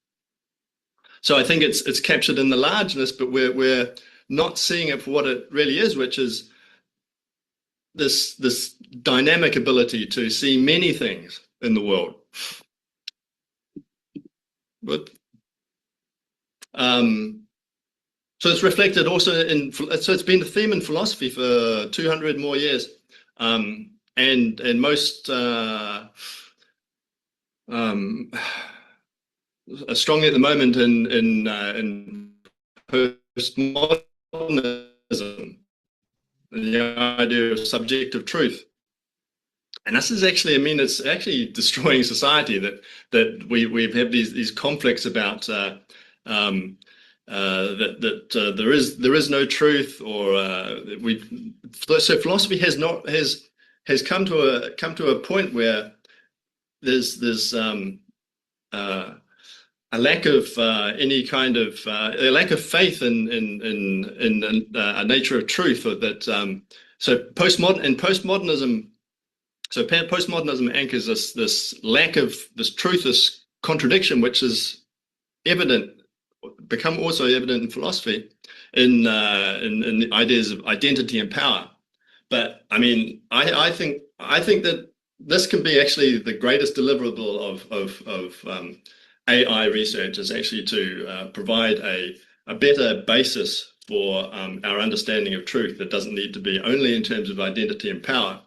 S6: So I think it's captured in the largeness, but we're not seeing it for what it really is, which is this dynamic ability to see many things in the world. But so it's reflected also so it's been a theme in philosophy for 200 more years, and most strongly at the moment in postmodernism, the idea of subjective truth. And this is actually, I mean, it's actually destroying society, that we have these conflicts about that there is no truth, or so philosophy has come to a point where there's a lack of any kind of a lack of faith in a nature of truth, or that postmodernism anchors this lack of this truth, this contradiction, which is become also evident in philosophy, in the ideas of identity and power. But I mean, I think that this can be actually the greatest deliverable of AI research, is actually to provide a better basis for our understanding of truth that doesn't need to be only in terms of identity and power.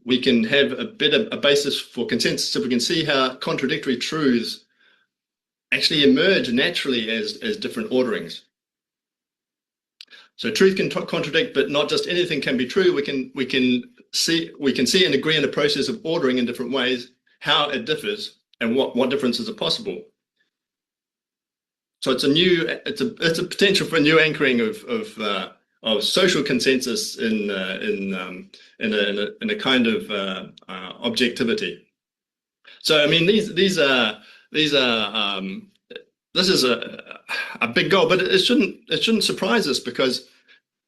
S6: We can have a basis for consensus, so we can see how contradictory truths actually emerge naturally as different orderings. So truth can contradict, but not just anything can be true. We can see and agree in a process of ordering in different ways how it differs and what differences are possible. So it's a potential for a new anchoring of social consensus in a kind of objectivity. So I mean, this is a big goal, but it shouldn't surprise us, because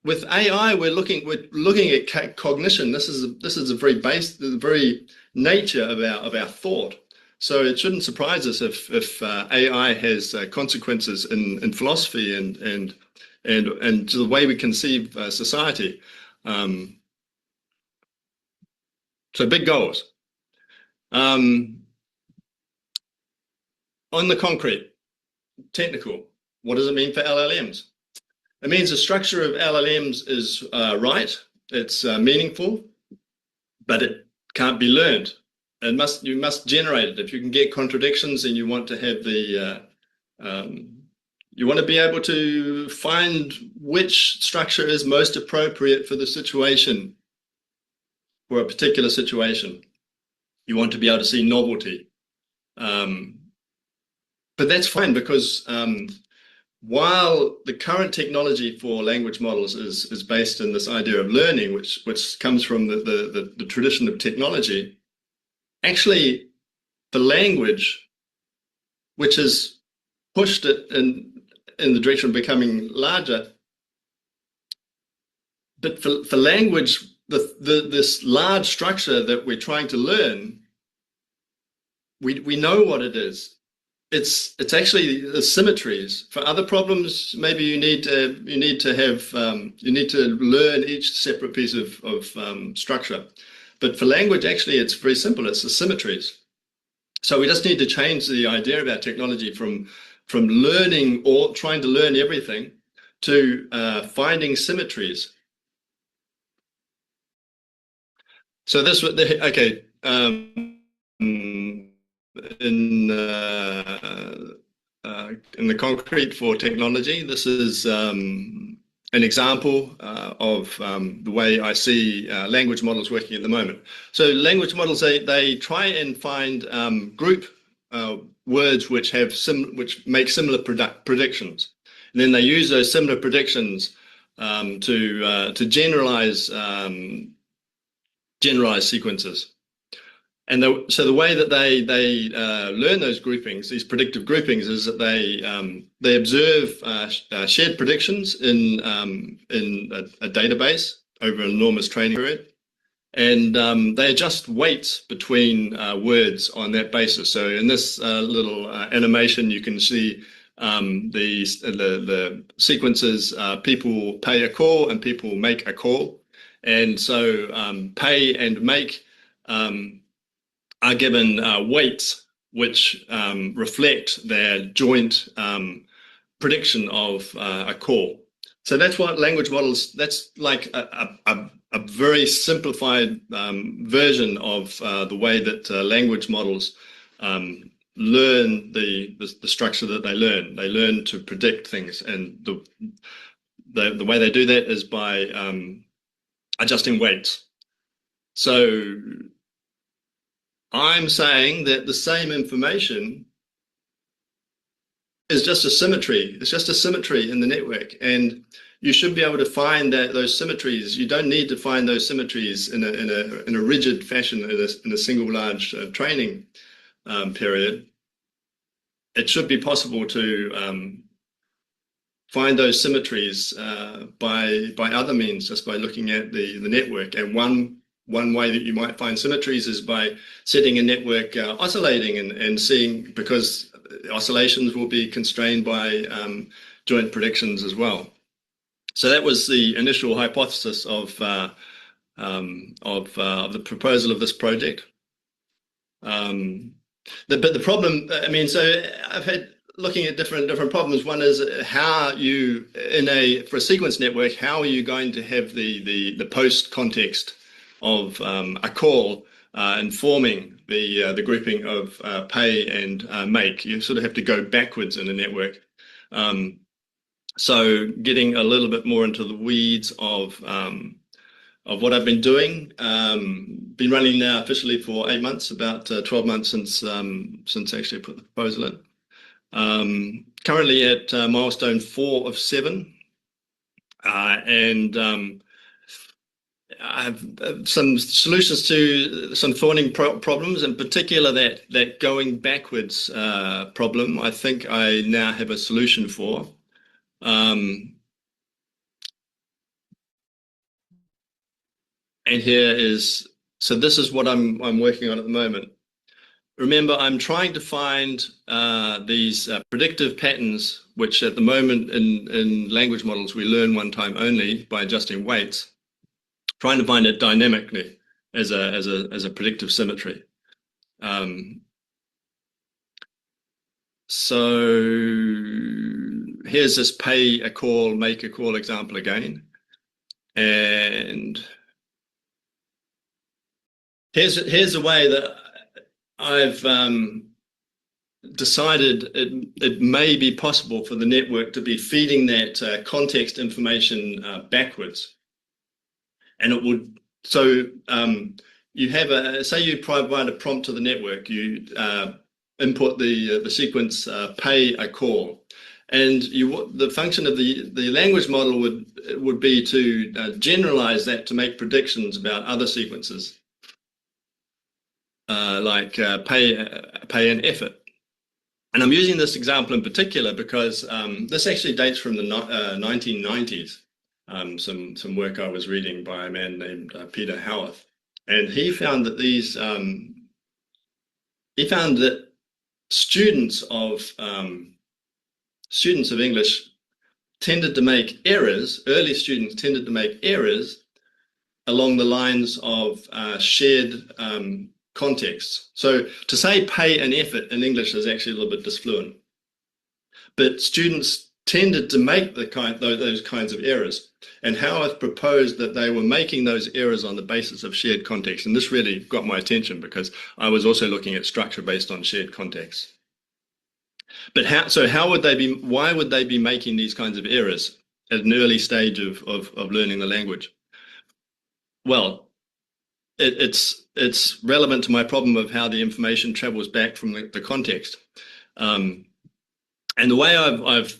S6: with AI we're looking at cognition. This is the very nature of our thought. So it shouldn't surprise us if AI has consequences in philosophy and the way we conceive society. So big goals. On the concrete, technical, what does it mean for LLMs? It means the structure of LLMs is right, it's meaningful, but it can't be learned. You must generate it. If you can get contradictions, and you want to have you want to be able to find which structure is most appropriate for the situation, for a particular situation. You want to be able to see novelty. But that's fine, because while the current technology for language models is based in this idea of learning, which comes from the tradition of technology, actually the language, which has pushed it in the direction of becoming larger, but for language, this large structure that we're trying to learn, we know what it is. It's actually the symmetries. For other problems, maybe you need to learn each separate piece of structure. But for language, actually, it's very simple. It's the symmetries. So we just need to change the idea of our technology from learning or trying to learn everything to finding symmetries. So this was okay. In the concrete for technology, this is an example of the way I see language models working at the moment. So language models, they try and find group words which make similar predictions, and then they use those similar predictions to generalize sequences. And so the way that they learn those groupings, these predictive groupings, is that they observe shared predictions in a database over an enormous training period, and they adjust weights between words on that basis. So in this little animation, you can see the sequences: people pay a call and people make a call, and so pay and make are given weights which reflect their joint prediction of a call. So that's what language models, that's like a very simplified version of the way that language models learn the structure that they learn. They learn to predict things, and the way they do that is by adjusting weights. So I'm saying that the same information is just a symmetry. It's just a symmetry in the network, and you should be able to find those symmetries. You don't need to find those symmetries in a rigid fashion in a single large training period. it should be possible to find those symmetries by other means, just by looking at the network. And one way that you might find symmetries is by setting a network oscillating and seeing, because oscillations will be constrained by joint predictions as well. So that was the initial hypothesis of the proposal of this project. But the problem, I mean, so I've had looking at different problems. One is how you, for a sequence network, how are you going to have the post context of a call informing the grouping of pay and make? You sort of have to go backwards in a network. So getting a little bit more into the weeds of what I've been doing. Been running now officially for 8 months, about 12 months since actually I put the proposal in. Currently at milestone 4 of 7, and I have some solutions to some thorny problems, in particular that going backwards problem. I think I now have a solution for. And here is, so this is what I'm working on at the moment. Remember, I'm trying to find these predictive patterns, which at the moment in language models we learn one time only by adjusting weights. Trying to find it dynamically as a predictive symmetry. So here's this pay a call, make a call example again, and here's a way that I've decided it may be possible for the network to be feeding that context information backwards. And it would, so you have say you provide a prompt to the network, you input the sequence pay a call, and the function of the language model would be to generalize that to make predictions about other sequences. Like pay and effort. And I'm using this example in particular because this actually dates from the 1990s. Some work I was reading by a man named Peter Howarth, and he found that students of English tended to make errors. Early students tended to make errors along the lines of shared contexts. So to say pay and effort in English is actually a little bit disfluent, but students tended to make those kinds of errors. And Howarth proposed that they were making those errors on the basis of shared context. And this really got my attention because I was also looking at structure based on shared context. But how would they be? Why would they be making these kinds of errors at an early stage of learning the language? Well, it's relevant to my problem of how the information travels back from the context. And the way I've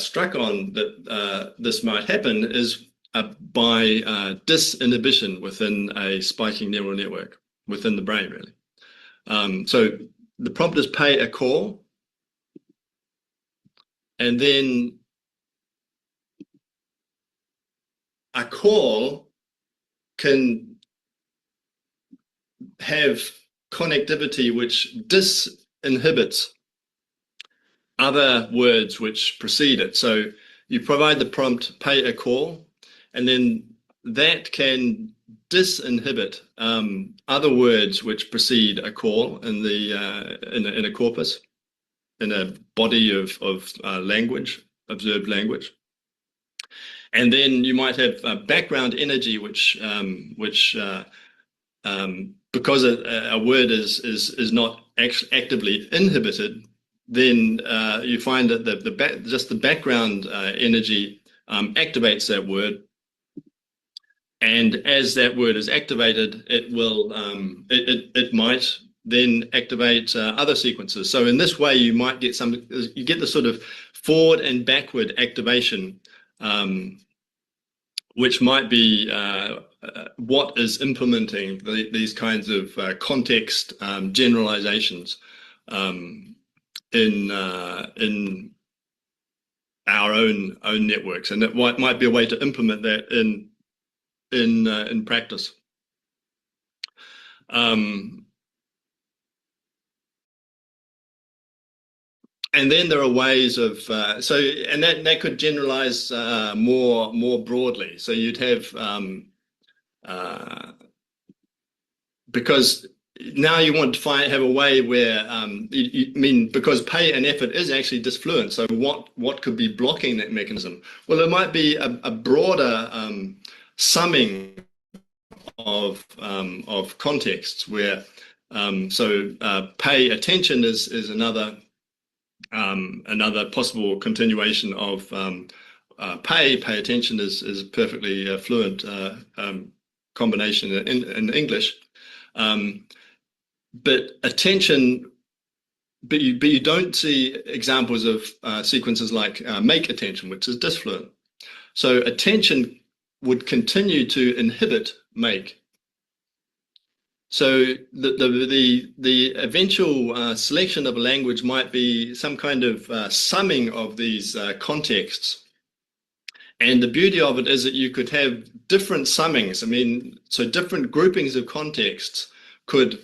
S6: struck on that this might happen is by disinhibition within a spiking neural network within the brain, really. So the prompt is pay a call, and then a call can have connectivity which disinhibits other words which precede it. So you provide the prompt pay a call, and then that can disinhibit other words which precede a call in a corpus, in a body of language, observed language. And then you might have background energy which because a word is not actively inhibited, then you find that just the background energy activates that word, and as that word is activated, it will it might then activate other sequences. So in this way, you might get the sort of forward and backward activation, which might be what is implementing these kinds of context generalizations in our own networks, and it might be a way to implement that in practice. And then there are ways of and that could generalize more broadly. So you'd have because now you want to have a way where because pay and effort is actually disfluent. So what could be blocking that mechanism? Well, it might be a broader summing of contexts where pay attention is another possible continuation of pay attention is a perfectly fluent combination in English. But attention, but you don't see examples of sequences like make attention, which is disfluent. So attention would continue to inhibit make. So the eventual selection of a language might be some kind of summing of these contexts. And the beauty of it is that you could have different summings. I mean, so different groupings of contexts could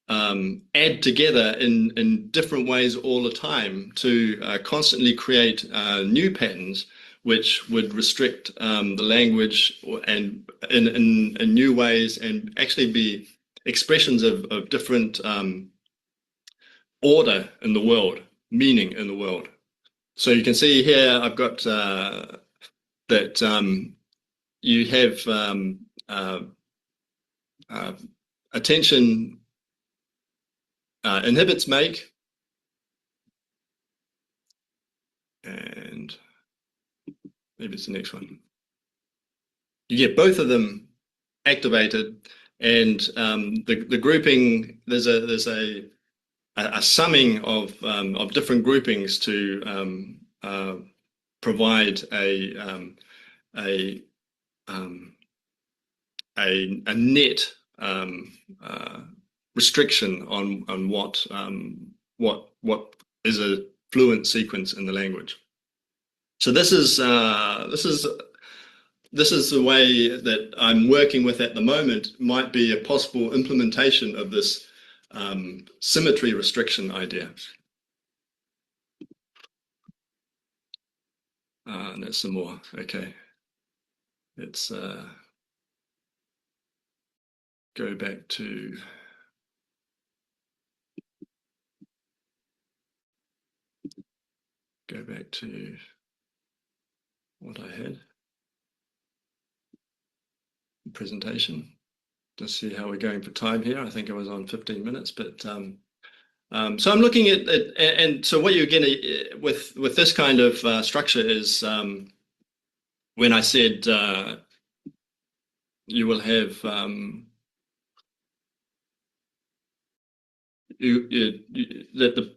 S6: add together in different ways all the time to constantly create new patterns, which would restrict the language and in new ways, and actually be expressions of different order in the world, meaning in the world. So you can see here, I've got that you have attention inhibits make, and maybe it's the next one. You get both of them activated, and the grouping, there's a summing of different groupings to provide a net restriction on what is a fluent sequence in the language. So this is the way that I'm working with at the moment. Might be a possible implementation of this symmetry restriction idea. And there's some more. Okay, let's go back to what I had. Presentation. Just see how we're going for time here. I think I was on 15 minutes, but so I'm looking at and so what you're getting with this kind of structure is when I said you will have that the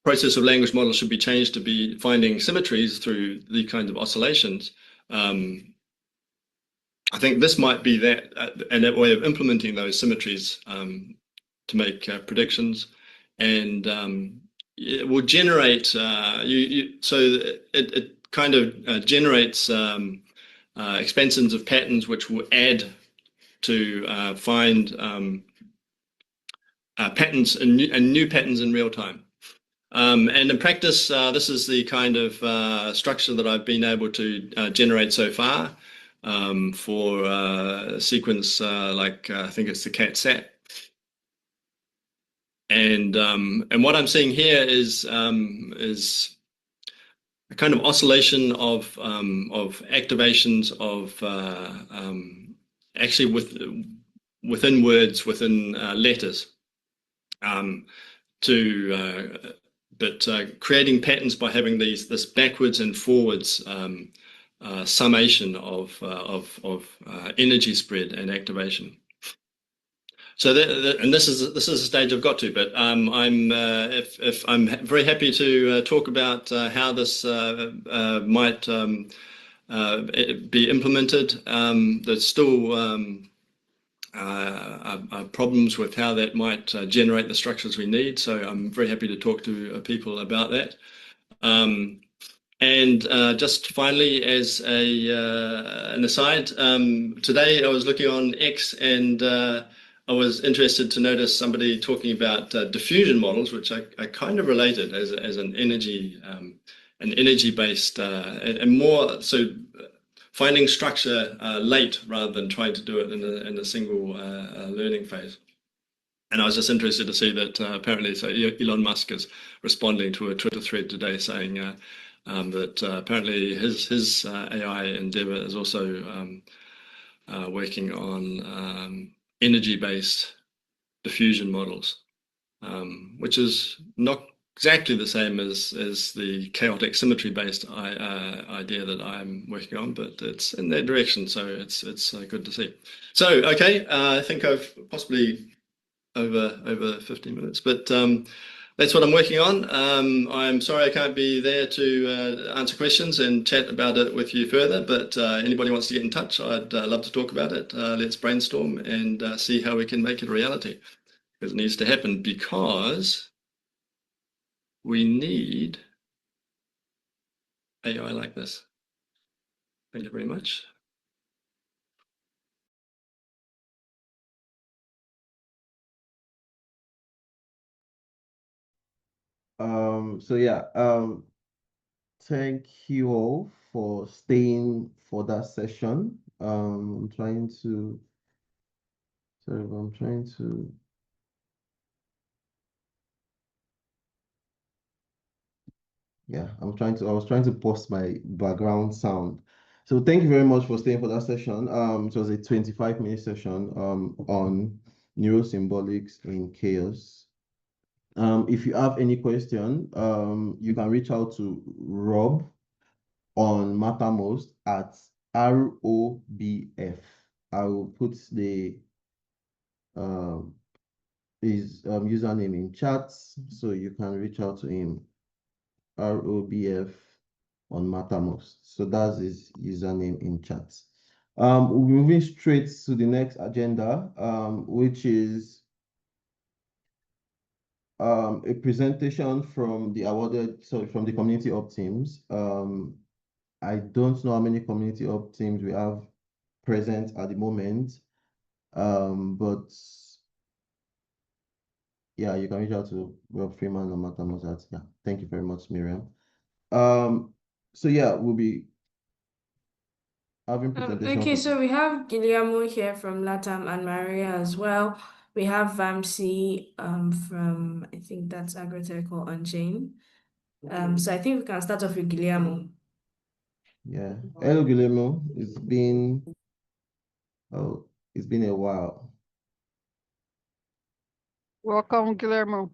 S6: process of language models should be changed to be finding symmetries through the kind of oscillations. I think this might be that and that way of implementing those symmetries to make predictions, and it will generate so it kind of generates expansions of patterns which will add to find patterns and new patterns in real time. And in practice, this is the kind of structure that I've been able to generate so far. For a sequence like I think it's the CAT-SAT, and what I'm seeing here is a kind of oscillation of activations of actually within words, within letters, but creating patterns by having this backwards and forwards summation of energy spread and activation. So and this is the stage I've got to, but I'm very happy to talk about how this might be implemented. There's still problems with how that might generate the structures we need. So I'm very happy to talk to people about that. And just finally, as an aside, today I was looking on X and I was interested to notice somebody talking about diffusion models, which I kind of related as an energy-based and more so finding structure late rather than trying to do it in a single learning phase. And I was just interested to see that apparently, so Elon Musk is responding to a Twitter thread today saying that apparently his AI endeavor is also working on energy-based diffusion models, which is not exactly the same as the chaotic symmetry-based idea that I'm working on, but it's in that direction, so it's good to see. So, okay, I think I've possibly over 15 minutes, but that's what I'm working on. I'm sorry I can't be there to answer questions and chat about it with you further, but anybody wants to get in touch, I'd love to talk about it. Let's brainstorm and see how we can make it a reality, because it needs to happen, because we need AI like this. Thank you very much.
S1: So yeah, thank you all for staying for that session. I'm trying to yeah, I was trying to post my background sound. So thank you very much for staying for that session. It was a 25-minute session on neurosymbolics in chaos. If you have any question, you can reach out to Rob on Mattermost at ROBF. I will put his username in chat so you can reach out to him. ROBF on Mattermost. So that's his username in chat. We're moving straight to the next agenda, which is a presentation from the community hub teams. I don't know how many community hub teams we have present at the moment, but yeah, you can reach out to Rob Freeman or Mattermost. Yeah, thank you very much, Mariam. So yeah, we'll be having presentation.
S2: Okay, so we have Guillermo here from LATAM and Maria as well. We have Vamsi from, I think that's Agrotech or Unchained. So I think we can start off with Guillermo.
S1: Yeah. Hello, Guillermo. It's been a while.
S8: Welcome, Guillermo.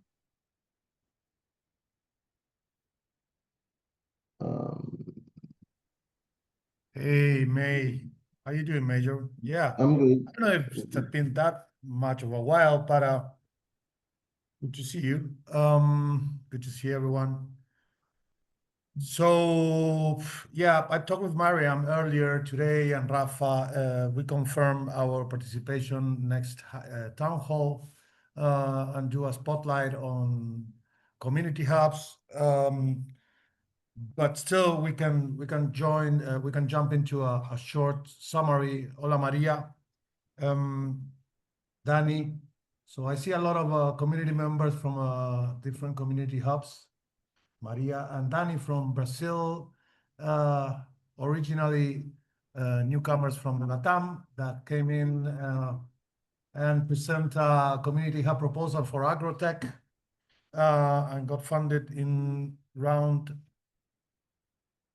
S9: Hey, May. How you doing, Major? Yeah.
S1: I'm good.
S9: I don't know if it's been that much of a while, but good to see you. Good to see everyone. So yeah, I talked with Mariam earlier today and Rafa. We confirmed our participation next town hall and do a spotlight on community hubs. But still, we can join. We can jump into a short summary. Hola, Maria, Danny. So I see a lot of community members from different community hubs. Maria and Danny from Brazil, originally newcomers from LATAM that came in and present a community hub proposal for Agrotech and got funded in round.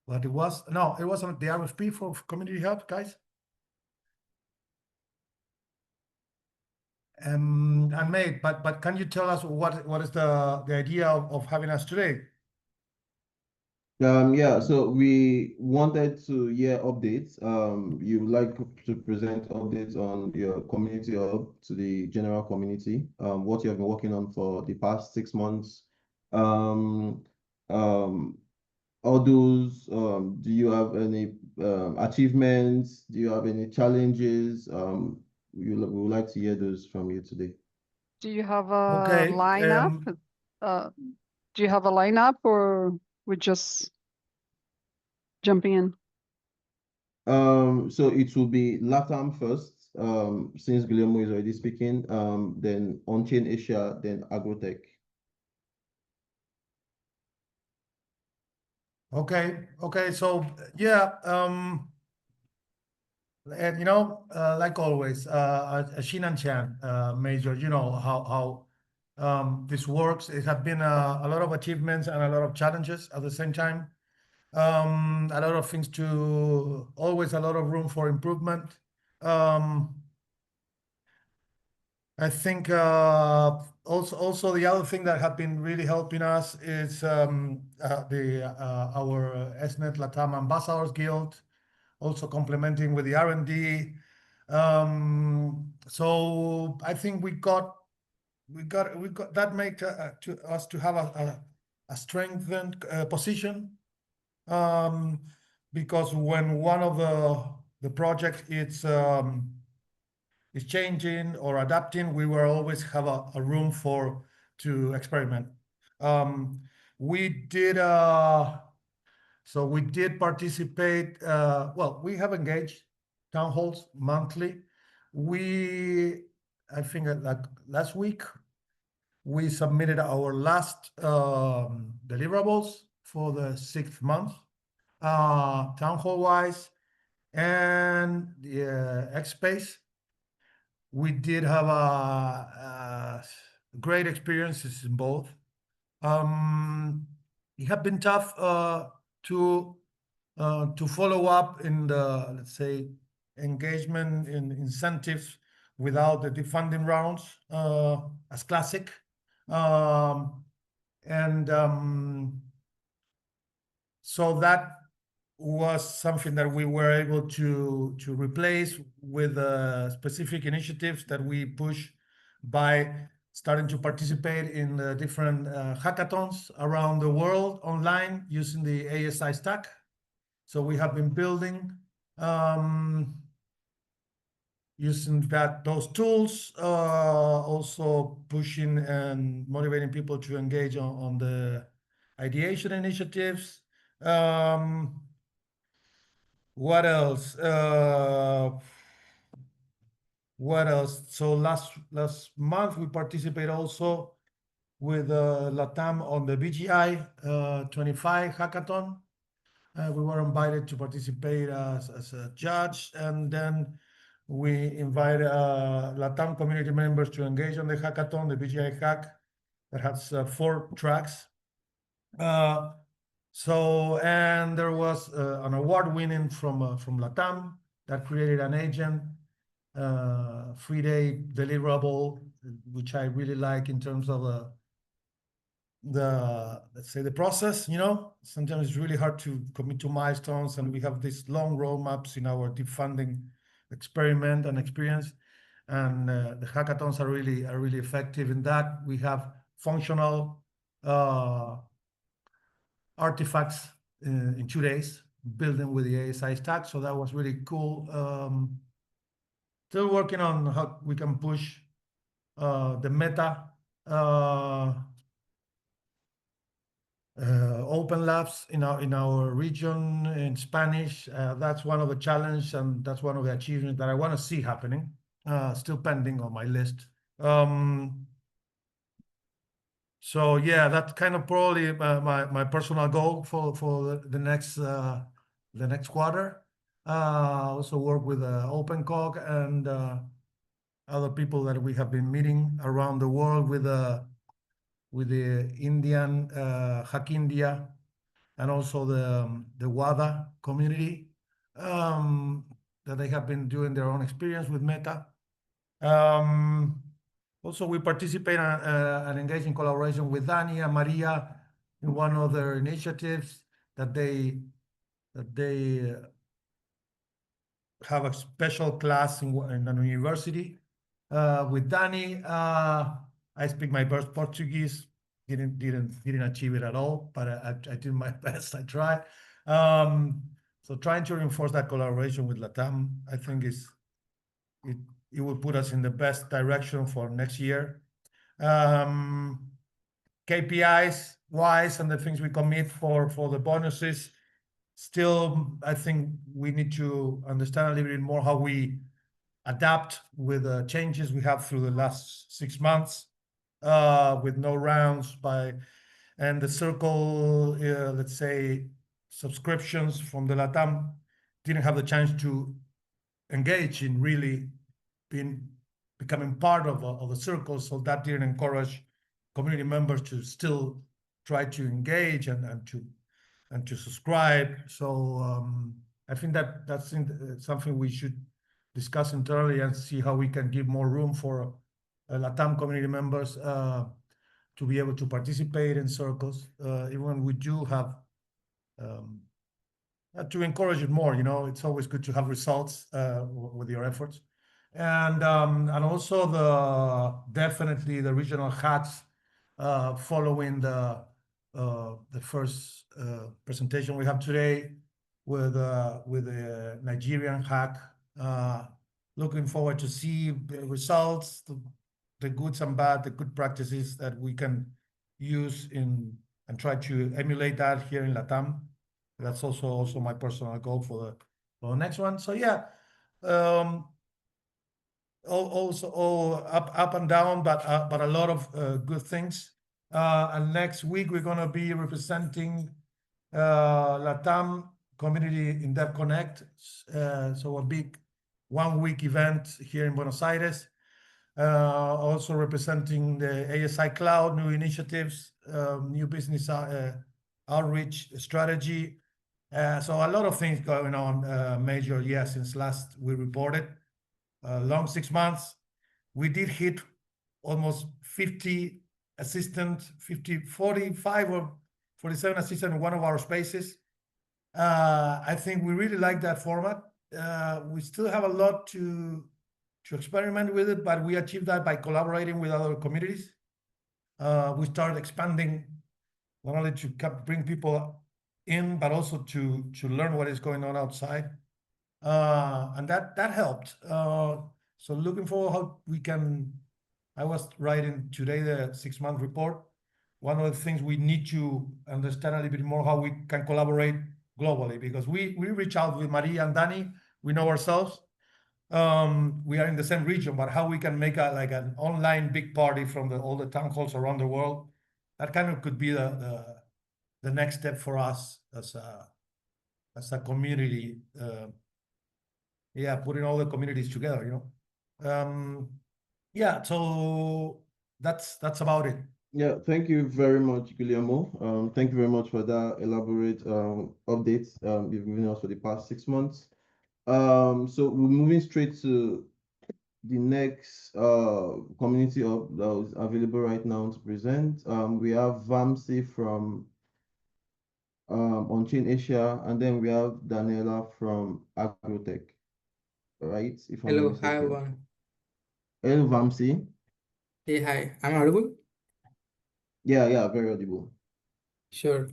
S9: What it was? No, it wasn't the RFP for community hub, guys. And May, but can you tell us what is the idea of having us today?
S1: Yeah, so we wanted to hear updates. You would like to present updates on your community hub to the general community, what you have been working on for the past 6 months. All those, do you have any achievements? Do you have any challenges? we would like to hear those from you today.
S8: Do you have a
S9: Okay,
S8: lineup? Do you have a lineup, or we're just jumping in?
S1: So it will be LATAM first, since Guillermo is already speaking, then on-chain Asia, then agrotech.
S9: Okay, so yeah, and like always, Xin and Chan, Major, you know how this works. It has been a lot of achievements and a lot of challenges at the same time. A lot of things always a lot of room for improvement. I think also the other thing that have been really helping us is our SNET Latam Ambassadors Guild, also complementing with the R&D. So I think we got that make to us to have a strengthened position, because when one of the projects is changing or adapting, we will always have a room to experiment. We did participate. Well, we have engaged town halls monthly. I think like last week, we submitted our last deliverables for the 6th month, town hall wise, and the X Space. We did have great experiences in both. It had been tough to follow up in the, let's say, engagement in incentives without the deep funding rounds as classic. So that was something that we were able to replace with specific initiatives that we push by starting to participate in the different hackathons around the world online using the ASI stack. So we have been building using those tools, also pushing and motivating people to engage on the ideation initiatives. What else? So last month we participated also with Latam on the BGI 25 hackathon. We were invited to participate as a judge, and then we invited Latam community members to engage on the hackathon, the BGI hack, that has 4 tracks. And there was an award winning from Latam that created an agent 3-day deliverable, which I really like in terms of let's say the process. Sometimes it's really hard to commit to milestones, and we have these long roadmaps in our deep funding experiment and experience, and the hackathons are really effective in that. We have functional artifacts in 2 days, building with the ASI stack. So that was really cool. Still working on how we can push the meta open labs in our region in Spanish. That's one of the challenges, and that's one of the achievements that I want to see happening. Still pending on my list. So yeah, that's kind of probably my personal goal for the next quarter. Also work with OpenCog and other people that we have been meeting around the world with the Indian Hack India, and also the WADA community that they have been doing their own experience with Meta. Also, we participate and engage in collaboration with Dani and Maria in one of their initiatives that they have a special class in an university. With Dani, I speak my best Portuguese. Didn't achieve it at all, but I did my best. I tried. So trying to reinforce that collaboration with Latam, I think it will put us in the best direction for next year. KPIs wise and the things we commit for the bonuses, still, I think we need to understand a little bit more how we adapt with the changes we have through the last 6 months, with no rounds and the circle, let's say, subscriptions from the LATAM didn't have the chance to engage in really becoming part of the circle, so that didn't encourage community members to still try to engage and to subscribe. So I think that's something we should discuss internally and see how we can give more room for LATAM community members to be able to participate in circles, even we do have to encourage it more. It's always good to have results with your efforts, and also definitely the regional hacks following the first presentation we have today with the Nigerian hack. Looking forward to see the results, the goods and bad, the good practices that we can use and try to emulate that here in LATAM. That's also my personal goal for the next one. So yeah, also all up and down, but a lot of good things. And next week we're gonna be representing LATAM community in Dev Connect. So a big 1-week event here in Buenos Aires. Also representing the ASI Cloud, new initiatives, new business outreach strategy. So a lot of things going on, major, since last we reported. Long 6 months. We did hit almost 50 assistants, 45 or 47 assistants in one of our spaces. I think we really like that format. We still have a lot to experiment with it, but we achieved that by collaborating with other communities. We started expanding not only to bring people in, but also to learn what is going on outside. And that helped. So looking forward how we can. I was writing today the 6-month report. One of the things we need to understand a little bit more how we can collaborate globally, because we reach out with Maria and Danny. We know ourselves. We are in the same region, but how we can make like an online big party from all the town halls around the world, that kind of could be the next step for us as a community. Putting all the communities together, so that's about it.
S1: Yeah, thank you very much, Guillermo. Thank you very much for that elaborate updates you've given us for the past 6 months. So we're moving straight to the next community that is available right now to present. We have Vamsi from On-Chain Asia, and then we have Daniela from Agrotech. Right?
S10: Hello, hi everyone.
S1: Hello, Vamsi.
S10: Hey, hi. I'm audible?
S1: Yeah, very audible.
S10: Sure.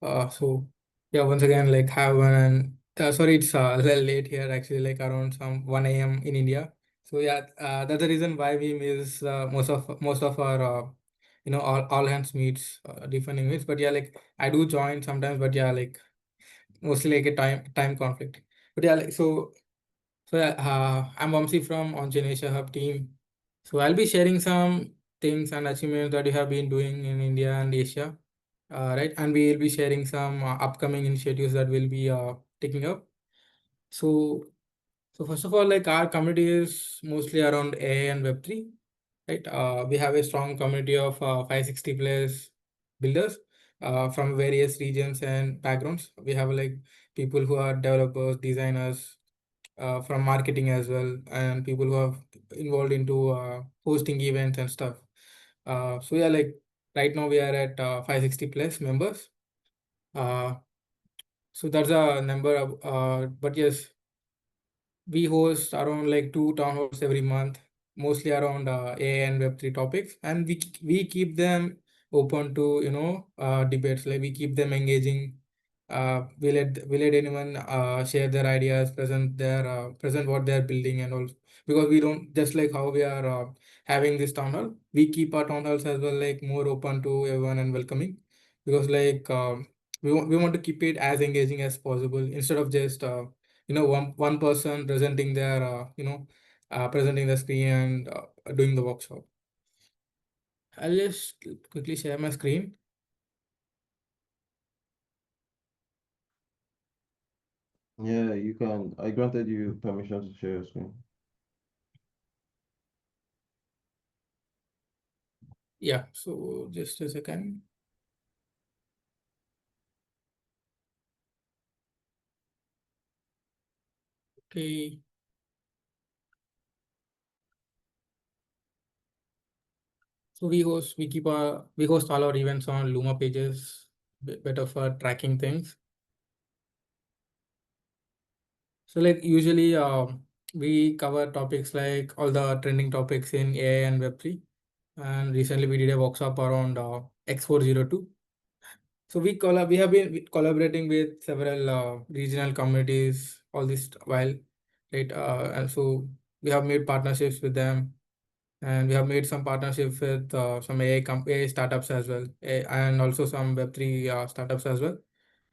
S10: So yeah, once again, like hi everyone, and sorry it's a little late here, actually, like around some 1 a.m. in India. So yeah, that's the reason why we miss most of our all hands meets, Deep Funding meets. But yeah, like I do join sometimes, but yeah, like mostly like a time conflict. But yeah, like so yeah, I'm Vamsi from On-Chain Asia Hub team. So I'll be sharing some things and achievements that we have been doing in India and Asia, right? And we will be sharing some upcoming initiatives that we'll be taking up. So first of all, like our community is mostly around AI and Web3, right? We have a strong community of 560 plus builders from various regions and backgrounds. We have like people who are developers, designers, from marketing as well, and people who are involved into hosting events and stuff. So yeah, like right now we are at 560 plus members. So that's a number of, but yes, we host around like 2 town halls every month, mostly around AI and Web3 topics, and we keep them open to debates. Like we keep them engaging we let anyone share their ideas, present what they're building and all, because we don't, just like how we are having this town hall, we keep our town halls as well like more open to everyone and welcoming, because like we want to keep it as engaging as possible, instead of just one person presenting their presenting the screen and doing the workshop. I'll just quickly share my screen.
S1: Yeah, you can. I granted you permission to share your screen.
S10: Yeah, so just a second. Okay. So we host all our events on Luma pages, better for tracking things. So like usually we cover topics like all the trending topics in AI and Web3. And recently we did a workshop around X402. So we have been collaborating with several regional communities all this while, right? And so we have made partnerships with them, and we have made some partnerships with some AI startups as well, and also some Web3 startups as well.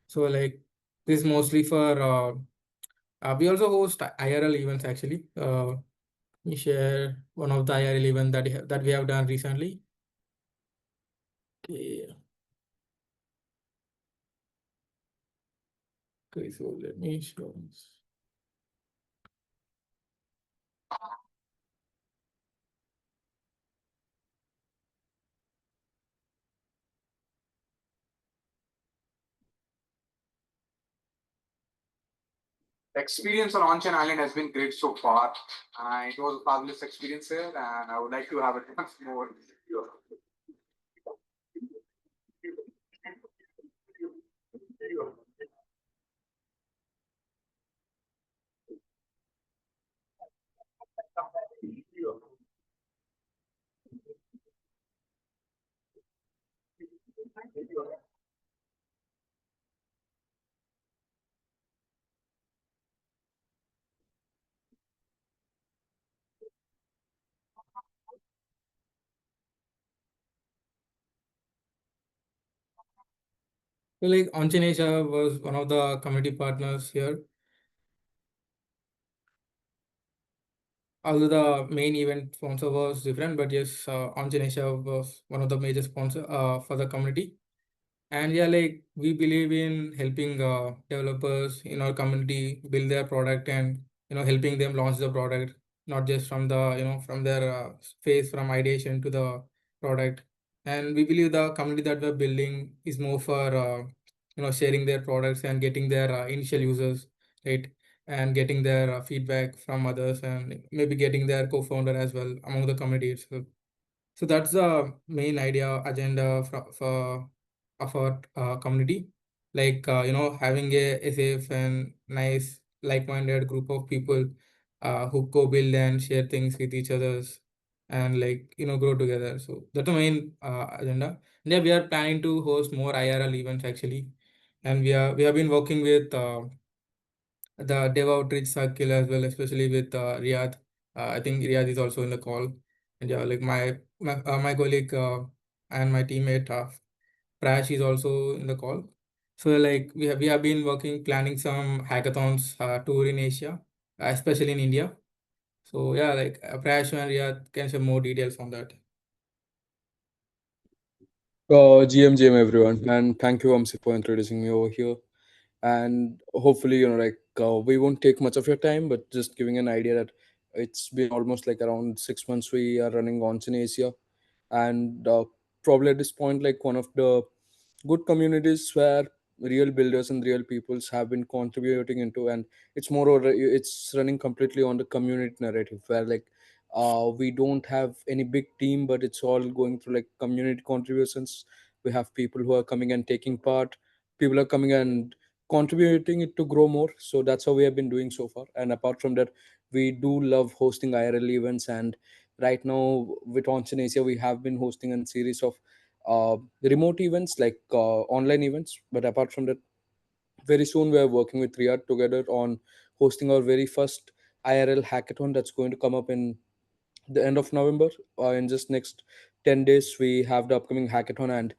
S10: So like this is mostly for we also host IRL events actually. Let me share one of the IRL event that we have done recently. Okay. Okay, so let me show this.
S11: The experience on Onchain Island has been great so far. It was a fabulous experience here, and I would like to have it once more.
S10: So like Onchain Asia was one of the community partners here. Although the main event sponsor was different, but yes, Onchain Asia was one of the major sponsor for the community. And yeah, like we believe in helping developers in our community build their product, and helping them launch the product, not just from the from their phase from ideation to the product. And we believe the community that we're building is more for sharing their products and getting their initial users, right, and getting their feedback from others, and maybe getting their co-founder as well among the community itself. So that's the main idea agenda for of our community, like having a safe and nice like-minded group of people who co-build and share things with each others, and like grow together. So that's the main agenda. And yeah, we are planning to host more IRL events actually, and we have been working with the Dev Outreach Circle as well, especially with Riyadh. I think Riyadh is also in the call. And yeah, like my colleague and my teammate Prash is also in the call. So like we have been planning some hackathons tour in Asia, especially in India. So yeah, like Prash and Riyadh can share more details on that.
S12: GM everyone, and thank you, Vamsi, for introducing me over here. And hopefully, we won't take much of your time, but just giving an idea that it's been almost like around 6 months we are running on in Asia, and probably at this point, like one of the good communities where real builders and real peoples have been contributing into, and it's more or it's running completely on the community narrative where like we don't have any big team, but it's all going through like community contributions. We have people who are coming and taking part, people are coming and contributing it to grow more. So that's how we have been doing so far. And apart from that, we do love hosting IRL events, and right now with Onsen Asia we have been hosting a series of remote events, like online events. But apart from that, very soon we are working with Riyadh together on hosting our very first IRL hackathon that's going to come up in the end of November. In just next 10 days, we have the upcoming hackathon, and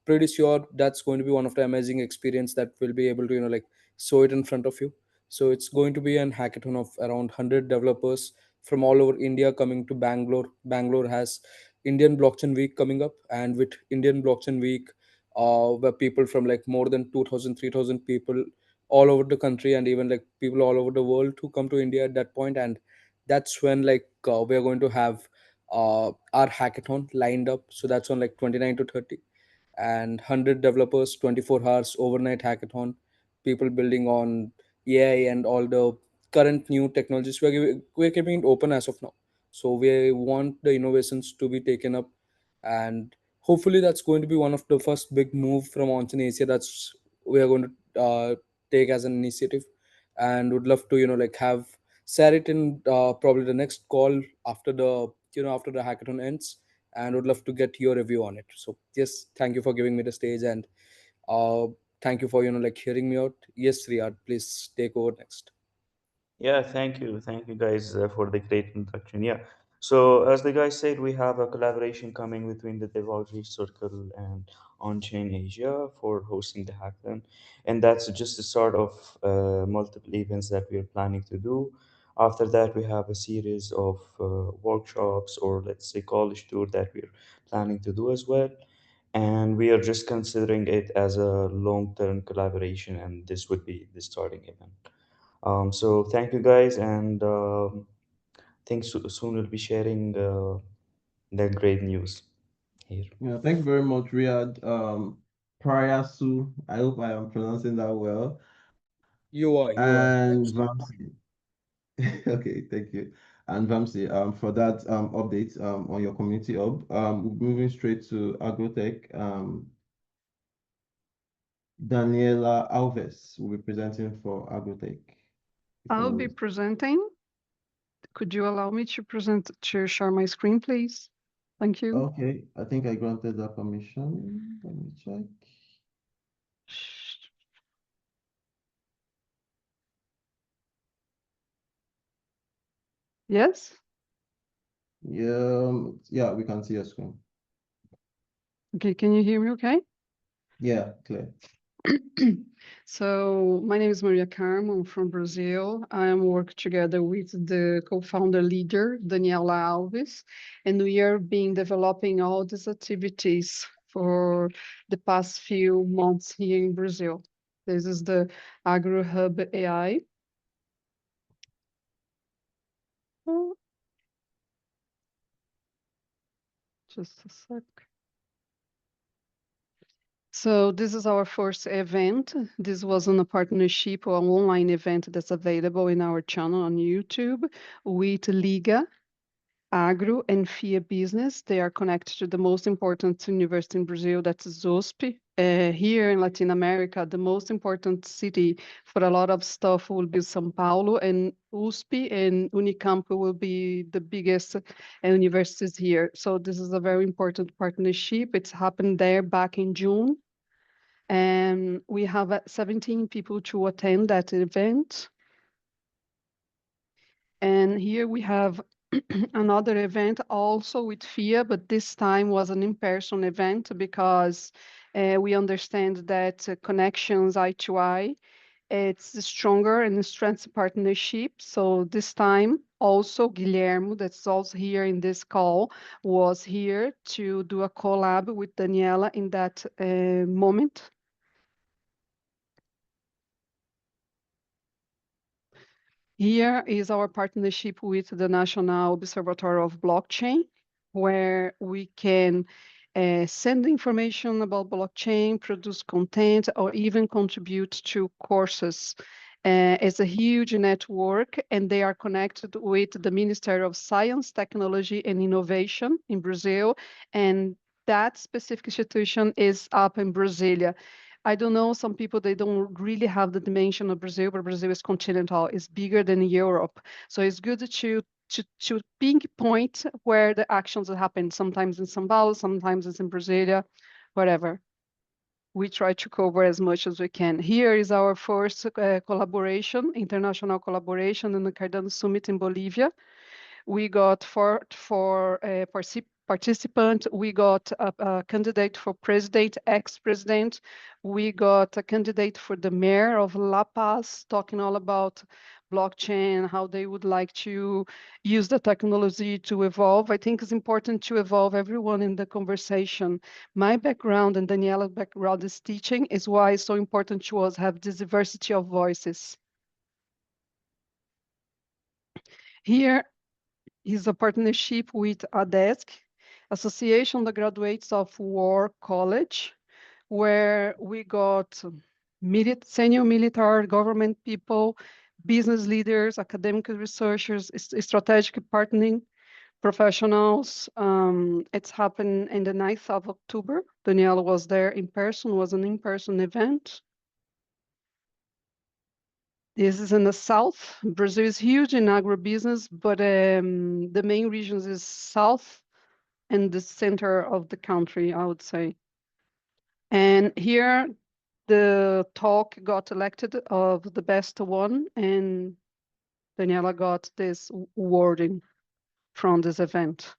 S12: pretty sure that's going to be one of the amazing experience that will be able to, like show it in front of you. So it's going to be an hackathon of around 100 developers from all over India coming to Bangalore. Bangalore has Indian Blockchain Week coming up, and with Indian Blockchain Week, where people from like more than 2,000, 3,000 people all over the country, and even like people all over the world who come to India at that point. And that's when like we are going to have our hackathon lined up. So that's on like 29 to 30, and 100 developers, 24 hours overnight hackathon, people building on AI and all the current new technologies. We're keeping it open as of now, so we want the innovations to be taken up, and hopefully that's going to be one of the first big move from Onchain Asia that's we are going to take as an initiative. And would love to like have share it in probably the next call after the after the hackathon ends, and would love to get your review on it. So yes, thank you for giving me the stage, and uh, thank you for like hearing me out. Yes, Riyad, please take over next.
S13: Yeah, thank you guys for the great introduction. Yeah, so as the guy said, we have a collaboration coming between the Devotees Circle and On-Chain Asia for hosting the hackathon, and that's just the start of multiple events that we are planning to do. After that, we have a series of workshops, or let's say college tour, that we're planning to do as well. And we are just considering it as a long-term collaboration, and this would be the starting event. So thank you guys, and thanks. Soon we'll be sharing the great news here.
S1: Yeah, thank you very much, Riyad. Prayasu, I hope I am pronouncing that well.
S12: You are.
S1: And Vamsi. Okay, thank you. And Vamsi, for that update on your community hub. Moving straight to Agrotech. Daniela Alves will be presenting for Agrotech.
S8: I'll be presenting. Could you allow me to share my screen, please? Thank you.
S1: Okay, I think I granted that permission. Let me check.
S8: Yes?
S1: Yeah, we can see your screen.
S8: Okay, can you hear me okay?
S1: Yeah, clear.
S8: So my name is Maria Carmo. I'm from Brazil. I am working together with the co-founder leader, Daniela Alves, and we are been developing all these activities for the past few months here in Brazil. This is the Agro Hub AI. Oh, just a sec. So this is our first event. This was on a partnership or an online event that's available in our channel on YouTube with Liga, Agro, and FIA Business. They are connected to the most important university in Brazil, that's USP. Here in Latin America, the most important city for a lot of stuff will be São Paulo, and USP and Unicamp will be the biggest universities here. So this is a very important partnership. It's happened there back in June. And we have 17 people to attend that event. And here we have another event also with FIA, but this time was an in-person event because we understand that connections eye to eye, it's stronger and strengths partnership. So this time also Guilherme, that's also here in this call, was here to do a collab with Daniela in that moment. Here is our partnership with the National Observatory of Blockchain, where we can send information about blockchain, produce content, or even contribute to courses. It's a huge network, and they are connected with the Ministry of Science, Technology, and Innovation in Brazil, and that specific institution is up in Brasilia. I don't know, some people, they don't really have the dimension of Brazil, but Brazil is continental, it's bigger than Europe. So it's good to pinpoint where the actions happen. Sometimes in São Paulo, sometimes it's in Brasilia, whatever. we try to cover as much as we can. Here is our first collaboration, international collaboration in the Cardano Summit in Bolivia. We got four participants. We got a candidate for president, ex-president. We got a candidate for the mayor of La Paz, talking all about blockchain, how they would like to use the technology to evolve. I think it's important to evolve everyone in the conversation. My background and Daniela's background is teaching, is why it's so important to us have this diversity of voices. Here is a partnership with ADESC, Association of the Graduates of War College, where we got senior military, government people, business leaders, academic researchers, strategic partnering professionals. It's happened in the 9th of October. Daniela was there in person, was an in-person event. This is in the south. Brazil is huge in agribusiness, but the main regions is south and the center of the country, I would say. And here, the talk got elected of the best one, and Daniela got this awarding from this event.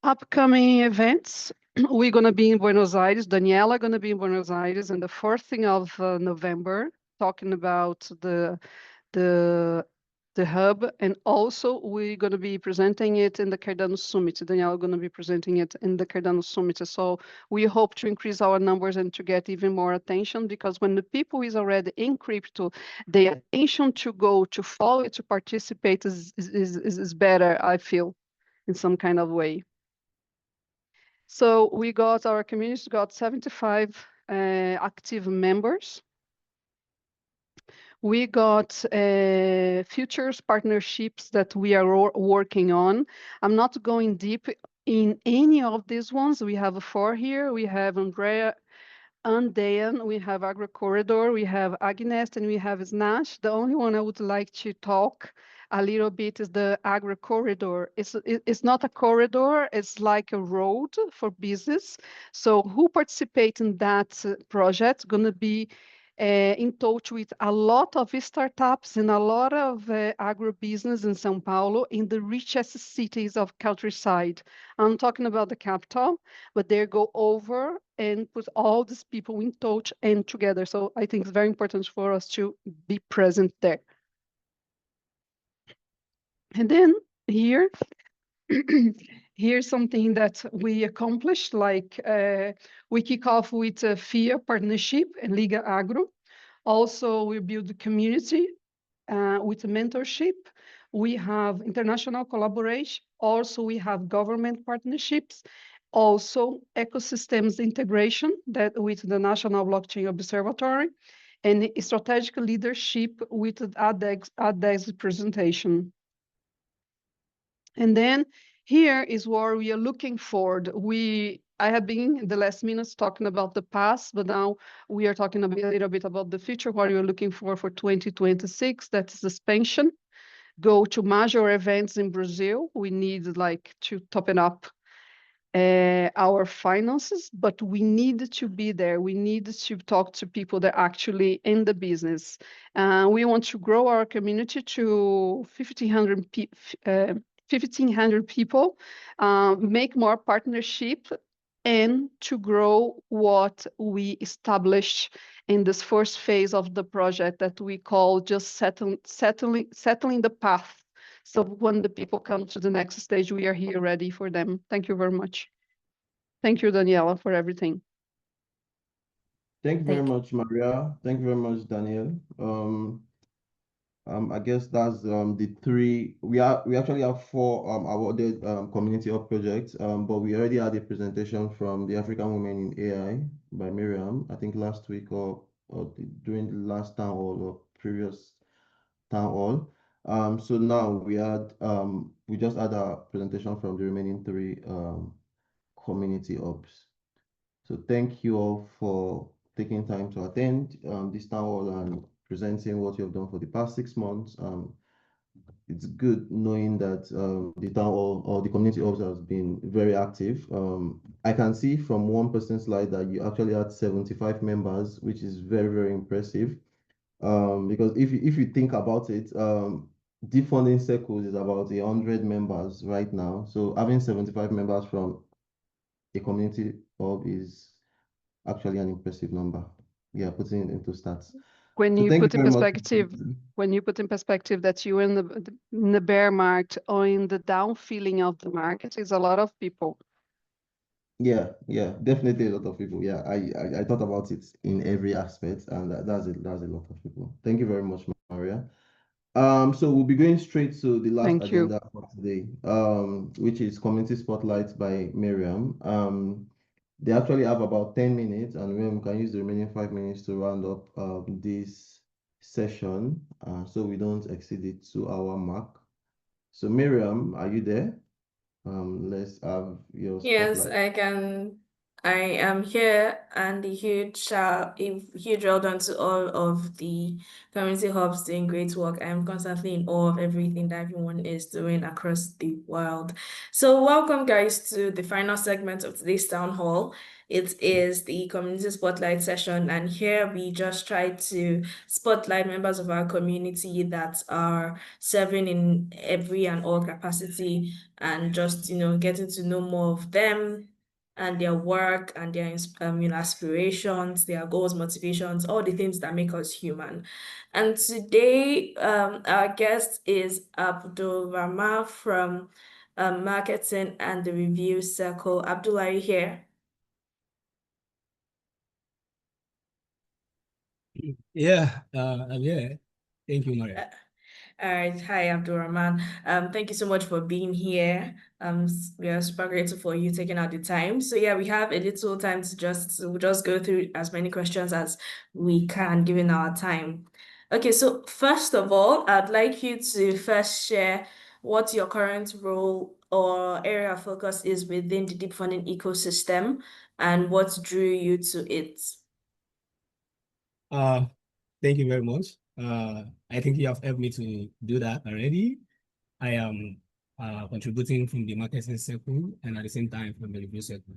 S8: Upcoming events, we're going to be in Buenos Aires. Daniela going to be in Buenos Aires on the 4th of November, talking about the hub, and also we're going to be presenting it in the Cardano Summit. Daniela going to be presenting it in the Cardano Summit. So we hope to increase our numbers and to get even more attention, because when the people is already in crypto, the attention to go, to follow, to participate is better, I feel, in some kind of way. So we got, our community got 75 active members. We got futures partnerships that we are working on. I'm not going deep in any of these ones. We have 4 here. We have Andrea, Andean, we have AgroCorridor, we have Agnest, and we have Snash. The only one I would like to talk a little bit is the AgroCorridor. It's not a corridor, it's like a road for business. So who participate in that project going to be in touch with a lot of startups and a lot of agribusiness in São Paulo, in the richest cities of countryside. I'm talking about the capital, but they go over and put all these people in touch and together. So I think it's very important for us to be present there. And then here, here's something that we accomplished, like we kick off with a FIA partnership and Liga Agro. Also, we build the community with mentorship. We have international collaboration. Also, we have government partnerships. Also, ecosystems integration that with the National Blockchain Observatory, and strategic leadership with ADEX presentation. And then here is where we are looking forward. I have been in the last minutes talking about the past, but now we are talking a little bit about the future, what we are looking for 2026. That's the expansion. Go to major events in Brazil. We need like to top it up our finances, but we need to be there. We need to talk to people that are actually in the business. We want to grow our community to 1,500 people, make more partnership, and to grow what we established in this first phase of the project that we call just settling the path. So when the people come to the next stage, we are here ready for them. Thank you very much. Thank you, Daniela, for everything.
S1: Thank you very much, Maria. Thank you very much, Daniel. I guess that's the 3. We actually have 4 awarded community hub projects, but we already had a presentation from the African Women in AI by Mariam, I think last week or during the last town hall or previous town hall. So now we just had a presentation from the remaining 3 community hubs. So thank you all for taking time to attend this town hall and presenting what you have done for the past 6 months. it's good knowing that the town hall or the community hubs has been very active. I can see from one person's slide that you actually had 75 members, which is very, very impressive. Because if you think about it, Deep Funding Circles is about 100 members right now. So having 75 members from a community hub is actually an impressive number. Yeah, putting it into stats.
S8: When
S1: So
S8: you
S1: thank
S8: put
S1: you
S8: in
S1: very much.
S8: perspective, that you in the bear market or in the down feeling of the market is a lot of people.
S1: Yeah, definitely a lot of people. Yeah, I thought about it in every aspect, and that's a lot of people. Thank you very much, Maria. So we'll be going straight to the last
S8: Thank you.
S1: agenda for today, which is Community Spotlight by Mariam. They actually have about 10 minutes, and we can use the remaining 5 minutes to round up this session, so we don't exceed the 2-hour mark. So Mariam, are you there? Let's have your
S2: Yes,
S1: spotlight.
S2: I am here, and a huge well done to all of the community hubs doing great work. I am constantly in awe of everything that everyone is doing across the world. So welcome guys to the final segment of today's town hall. It is the community spotlight session, and here we just try to spotlight members of our community that are serving in every and all capacity, and just getting to know more of them and their work and their aspirations, their goals, motivations, all the things that make us human. And today, our guest is Abdul Rahman from Marketing and the Review Circle. Abdul, are you here?
S14: Yeah, I'm here. Thank you, Maria.
S2: All right. Hi, Abdulrahman. Thank you so much for being here. We are super grateful for you taking out the time. So yeah, we have a little time to just go through as many questions as we can, given our time. Okay, so first of all, I'd like you to first share what your current role or area of focus is within the deep funding ecosystem and what drew you to it.
S14: Thank you very much. I think you have helped me to do that already. I am contributing from the marketing circle and at the same time from the review circle.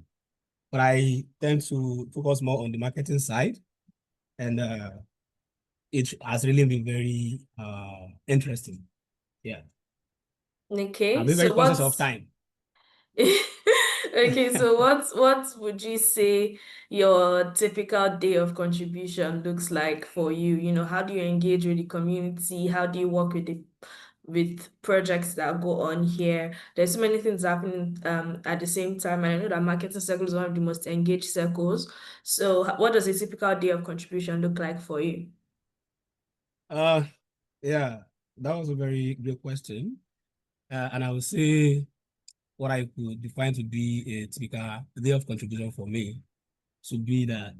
S14: But I tend to focus more on the marketing side, and it has really been very interesting. Yeah.
S2: Okay,
S14: I've been very conscious of time.
S2: Okay, so what would you say your typical day of contribution looks like for you? How do you engage with the community? How do you work with projects that go on here? There's so many things happening at the same time, and I know that marketing circle is one of the most engaged circles. So what does a typical day of contribution look like for you?
S14: Yeah, that was a very great question. And I would say what I could define to be a typical day of contribution for me should be that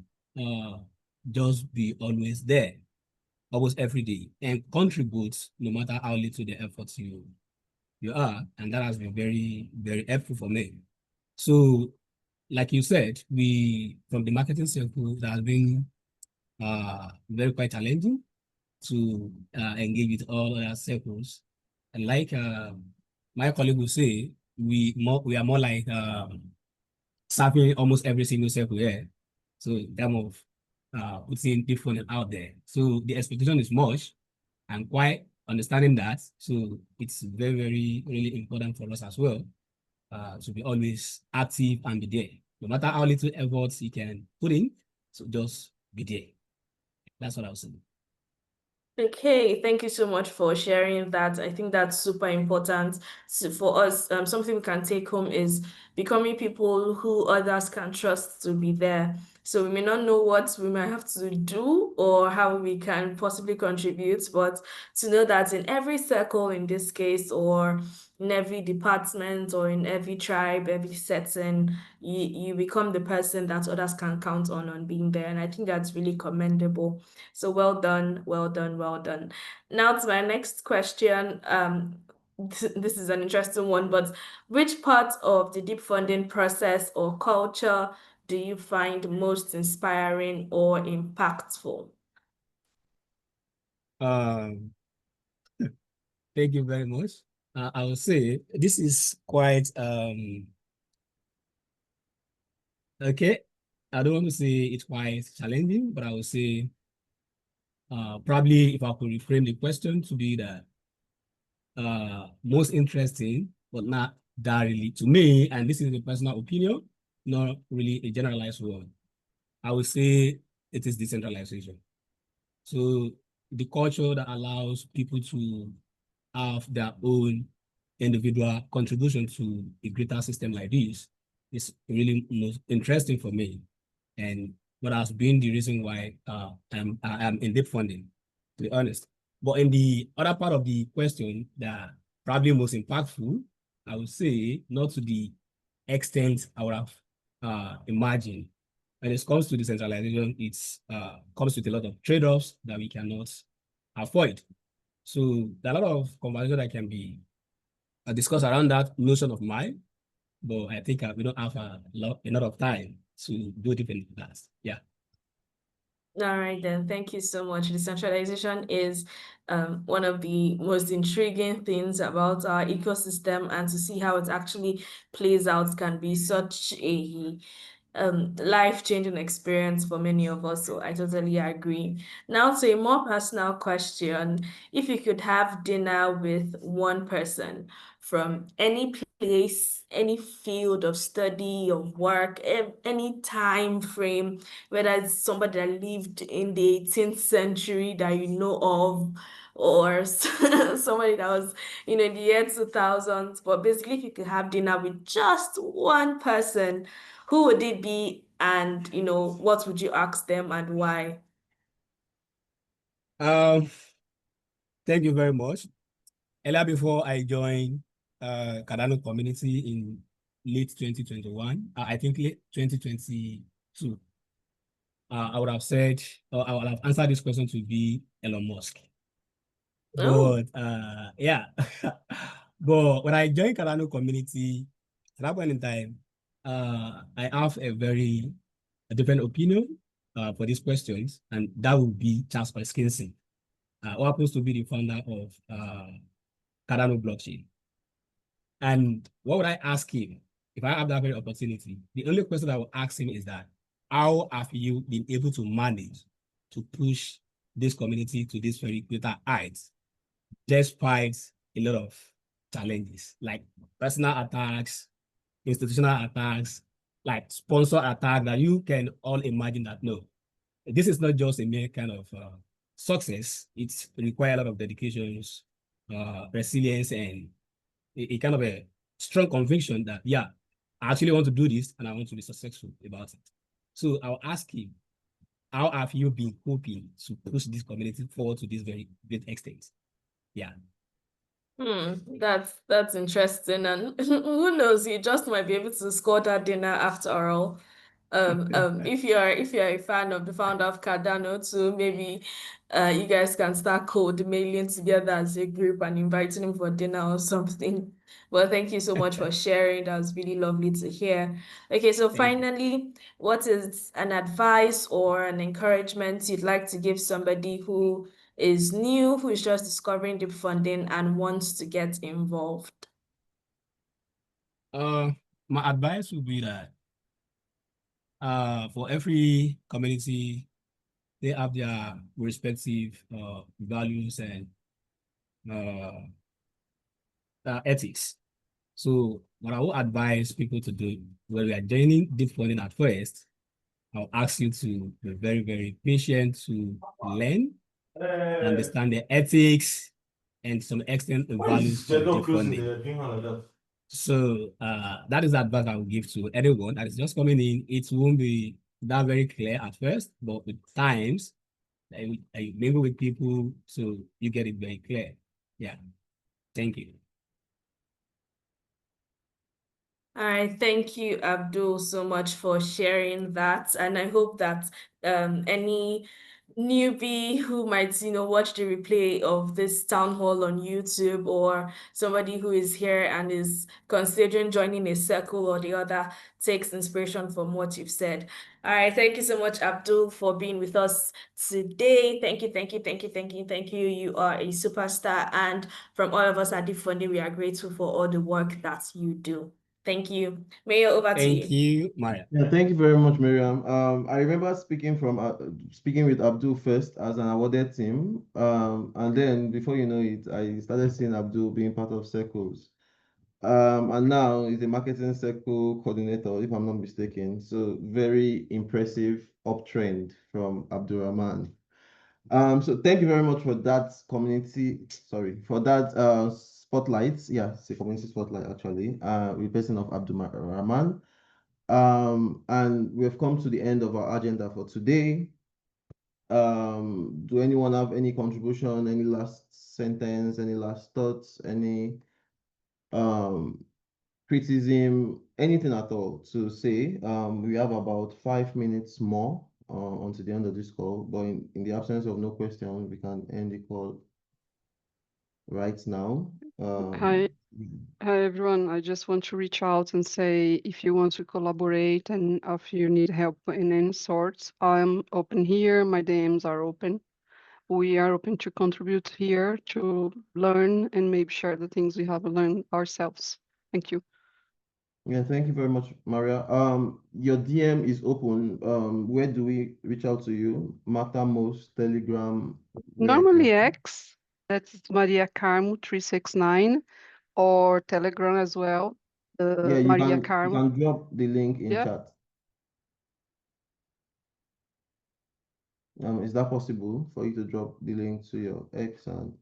S14: just be always there, almost every day, and contribute no matter how little the efforts you are. And that has been very, very helpful for me. So, like you said, from the marketing circle, that has been very quite challenging to engage with all other circles. And like my colleague will say, we are more like serving almost every single circle here. So in terms of putting different out there. So the expectation is much, and quite understanding that. So it's very, very, really important for us as well to be always active and be there. No matter how little efforts you can put in, so just be there. That's what I was saying.
S2: Okay, thank you so much for sharing that. I think that's super important for us. Something we can take home is becoming people who others can trust to be there. So we may not know what we might have to do or how we can possibly contribute, but to know that in every circle in this case, or in every department or in every tribe, every setting, you become the person that others can count on being there. And I think that's really commendable. So well done, well done, well done. Now to my next question. This is an interesting one, but which part of the deep funding process or culture do you find most inspiring or impactful?
S14: Thank you very much. I will say this is quite okay. I don't want to say it's quite challenging, but I will say probably if I could reframe the question to be that most interesting, but not that really to me, and this is a personal opinion, not really a generalized one. I would say it is decentralization. So the culture that allows people to have their own individual contribution to a greater system like this is really most interesting for me, and what has been the reason why I'm in deep funding, to be honest. But in the other part of the question, that probably most impactful, I would say not to the extent I would have imagined. When it comes to decentralization, it's comes with a lot of trade-offs that we cannot avoid. So there are a lot of conversations that can be discussed around that notion of mine, but I think we don't have a lot of time to do different class. Yeah.
S2: All right, then. Thank you so much. Decentralization is one of the most intriguing things about our ecosystem, and to see how it actually plays out can be such a life-changing experience for many of us. So I totally agree. Now to a more personal question. If you could have dinner with one person from any place, any field of study, of work, any time frame, whether it's somebody that lived in the 18th century that you know of, or somebody that was, in the year 2000s, but basically if you could have dinner with just one person, who would it be, and what would you ask them and why?
S14: Thank you very much. Earlier, before I joined Cardano community in late 2021, I think late 2022, I would have said, or I would have answered this question to be Elon Musk. But yeah, but when I joined Cardano community, at that point in time, I have a very different opinion for these questions, and that would be Charles Hoskinson, who happens to be the founder of Cardano blockchain. And what would I ask him if I have that very opportunity? The only question I will ask him is that, how have you been able to manage to push this community to this very greater heights, despite a lot of challenges, like personal attacks, institutional attacks, like sponsor attack, that you can all imagine that, no, this is not just a mere kind of success. It requires a lot of dedications, resilience, and a kind of a strong conviction that, yeah, I actually want to do this and I want to be successful about it. So I'll ask him, how have you been hoping to push this community forward to this very great extent? Yeah.
S2: That's interesting, and who knows, you just might be able to score that dinner after all. If you're a fan of the founder of Cardano too, maybe you guys can start code mailing together as a group and inviting him for dinner or something. Well, thank you so much for sharing. That was really lovely to hear. Okay, so finally, what is an advice or an encouragement you'd like to give somebody who is new, who is just discovering deep funding and wants to get involved?
S14: My advice would be that for every community, they have their respective values and ethics. So what I will advise people to do when we are joining deep funding at first, I'll ask you to be very, very patient to learn, understand the ethics, and to some extent the values of deep funding. So that is the advice I will give to anyone that is just coming in. It won't be that very clear at first, but with times, I mingle with people, so you get it very clear. Yeah. Thank you.
S2: All right, thank you, Abdul, so much for sharing that. And I hope that any newbie who might, watch the replay of this town hall on YouTube, or somebody who is here and is considering joining a circle or the other, takes inspiration from what you've said. All right, thank you so much, Abdul, for being with us today. Thank you, thank you, thank you, thank you, thank you. You are a superstar, and from all of us at Deep Funding, we are grateful for all the work that you do. Thank you. Mayor, over to
S14: Thank
S2: you.
S14: you, Mariam.
S1: Yeah, thank you very much, Mariam. I remember speaking with Abdul first as an awarded team, and then before you know it, I started seeing Abdul being part of circles. And now he's a marketing circle coordinator, if I'm not mistaken. So very impressive uptrend from Abdul Rahman. So thank you very much for that for that spotlight. Yeah, it's a community spotlight actually. With person of Abdul Rahman. And we've come to the end of our agenda for today. Do anyone have any contribution, any last sentence, any last thoughts, any criticism, anything at all to say? We have about 5 minutes more until the end of this call, but in the absence of no question, we can end the call right now.
S8: Hi, everyone. I just want to reach out and say if you want to collaborate and if you need help in any sorts, I'm open here. My DMs are open. We are open to contribute here to learn and maybe share the things we have learned ourselves. Thank you.
S1: Yeah, thank you very much, Maria. Your DM is open. Where do we reach out to you? Mattermost, Telegram, where
S8: Normally
S1: exactly?
S8: X, that's Maria Carmo 369, or Telegram as well.
S1: Yeah,
S8: Maria
S1: you
S8: Carmo.
S1: can drop the link in
S8: Yeah.
S1: chat. Is that possible for you to drop the link to your X and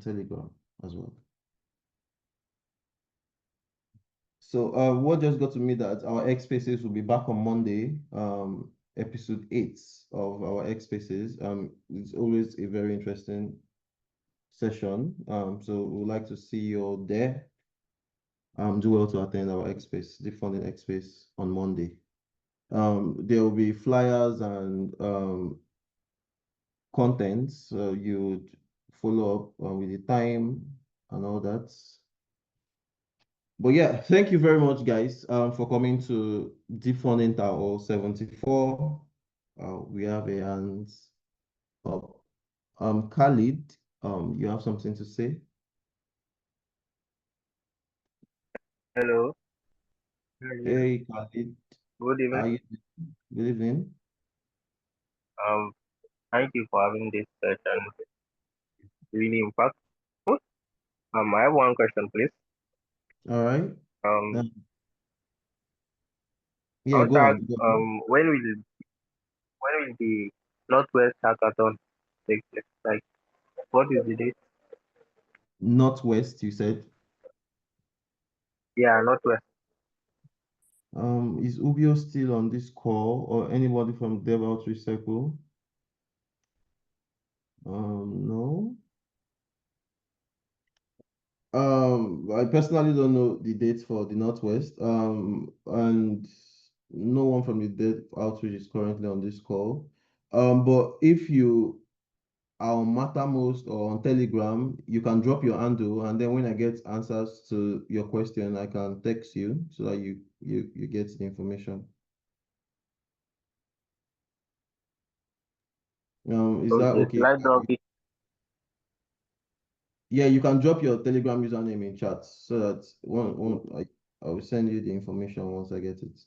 S1: Telegram as well? So what just got to me that our X Spaces will be back on Monday, episode 8 of our X Spaces. It's always a very interesting session. So we would like to see you all there. Do well to attend our X Space, Deep Funding X Space on Monday. There will be flyers and content, so you'd follow up with the time and all that. But yeah, thank you very much, guys, for coming to Deep Funding Tower 74. We have a hands up. Khalid, you have something to say?
S15: Hello.
S1: Hey, Khalid.
S15: Good evening.
S1: Good evening.
S15: Thank you for having this session. Really impactful. I have one question, please.
S1: All right.
S15: I want
S1: go
S15: to
S1: on.
S15: ask, when will the Northwest Hackathon take place? Like, what is the date?
S1: Northwest, you said?
S15: Yeah, Northwest.
S1: Is Ubio still on this call, or anybody from Dev Outreach Circle? No. I personally don't know the dates for the Northwest. And no one from the Dev Outreach is currently on this call. But if you are on Mattermost or on Telegram, you can drop your handle, and then when I get answers to your question, I can text you so that you get the information. Is that okay?
S15: Should I drop it?
S1: Yeah, you can drop your Telegram username in chat so that I will send you the information once I get it.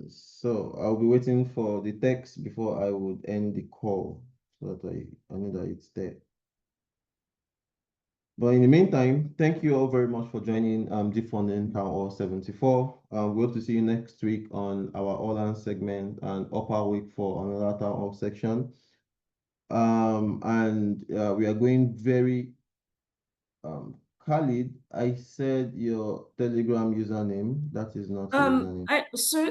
S1: So I'll be waiting for the text before I would end the call so that I know that it's there. But in the meantime, thank you all very much for joining Deep Funding Town Hall 74. We hope to see you next week on our all-hands segment and upper week for another Town Hall section. And we are going very Khalid, I said your Telegram username. That is not your username.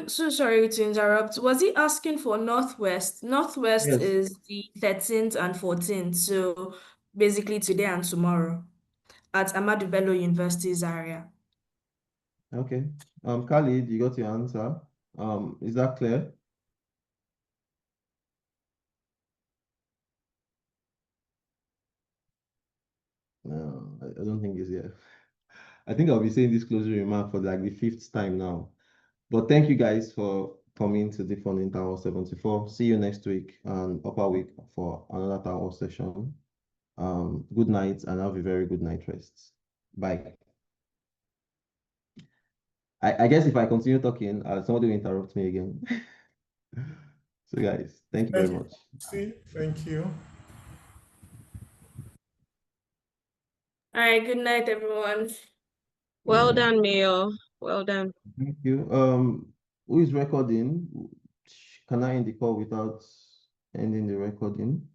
S2: So sorry to interrupt. Was he asking for Northwest? Northwest
S1: Yes.
S2: is the 13th and 14th, so basically today and tomorrow at Ahmadu Bello University's area.
S1: Okay. Khalid, you got your answer. Is that clear? No, I don't think it's here. I think I'll be saying this closing remark for like the 5th time now. But thank you guys for coming to the Funding Townhall 74. See you next week and upper week for another Townhall session. Good night and have a very good night rest. Bye. I guess if I continue talking, somebody will interrupt me again. So guys, thank you very much.
S16: Thank you.
S2: All right, good night, everyone.
S17: Well done, Mayor. Well done.
S1: Thank you. Who is recording? Can I end the call without ending the recording?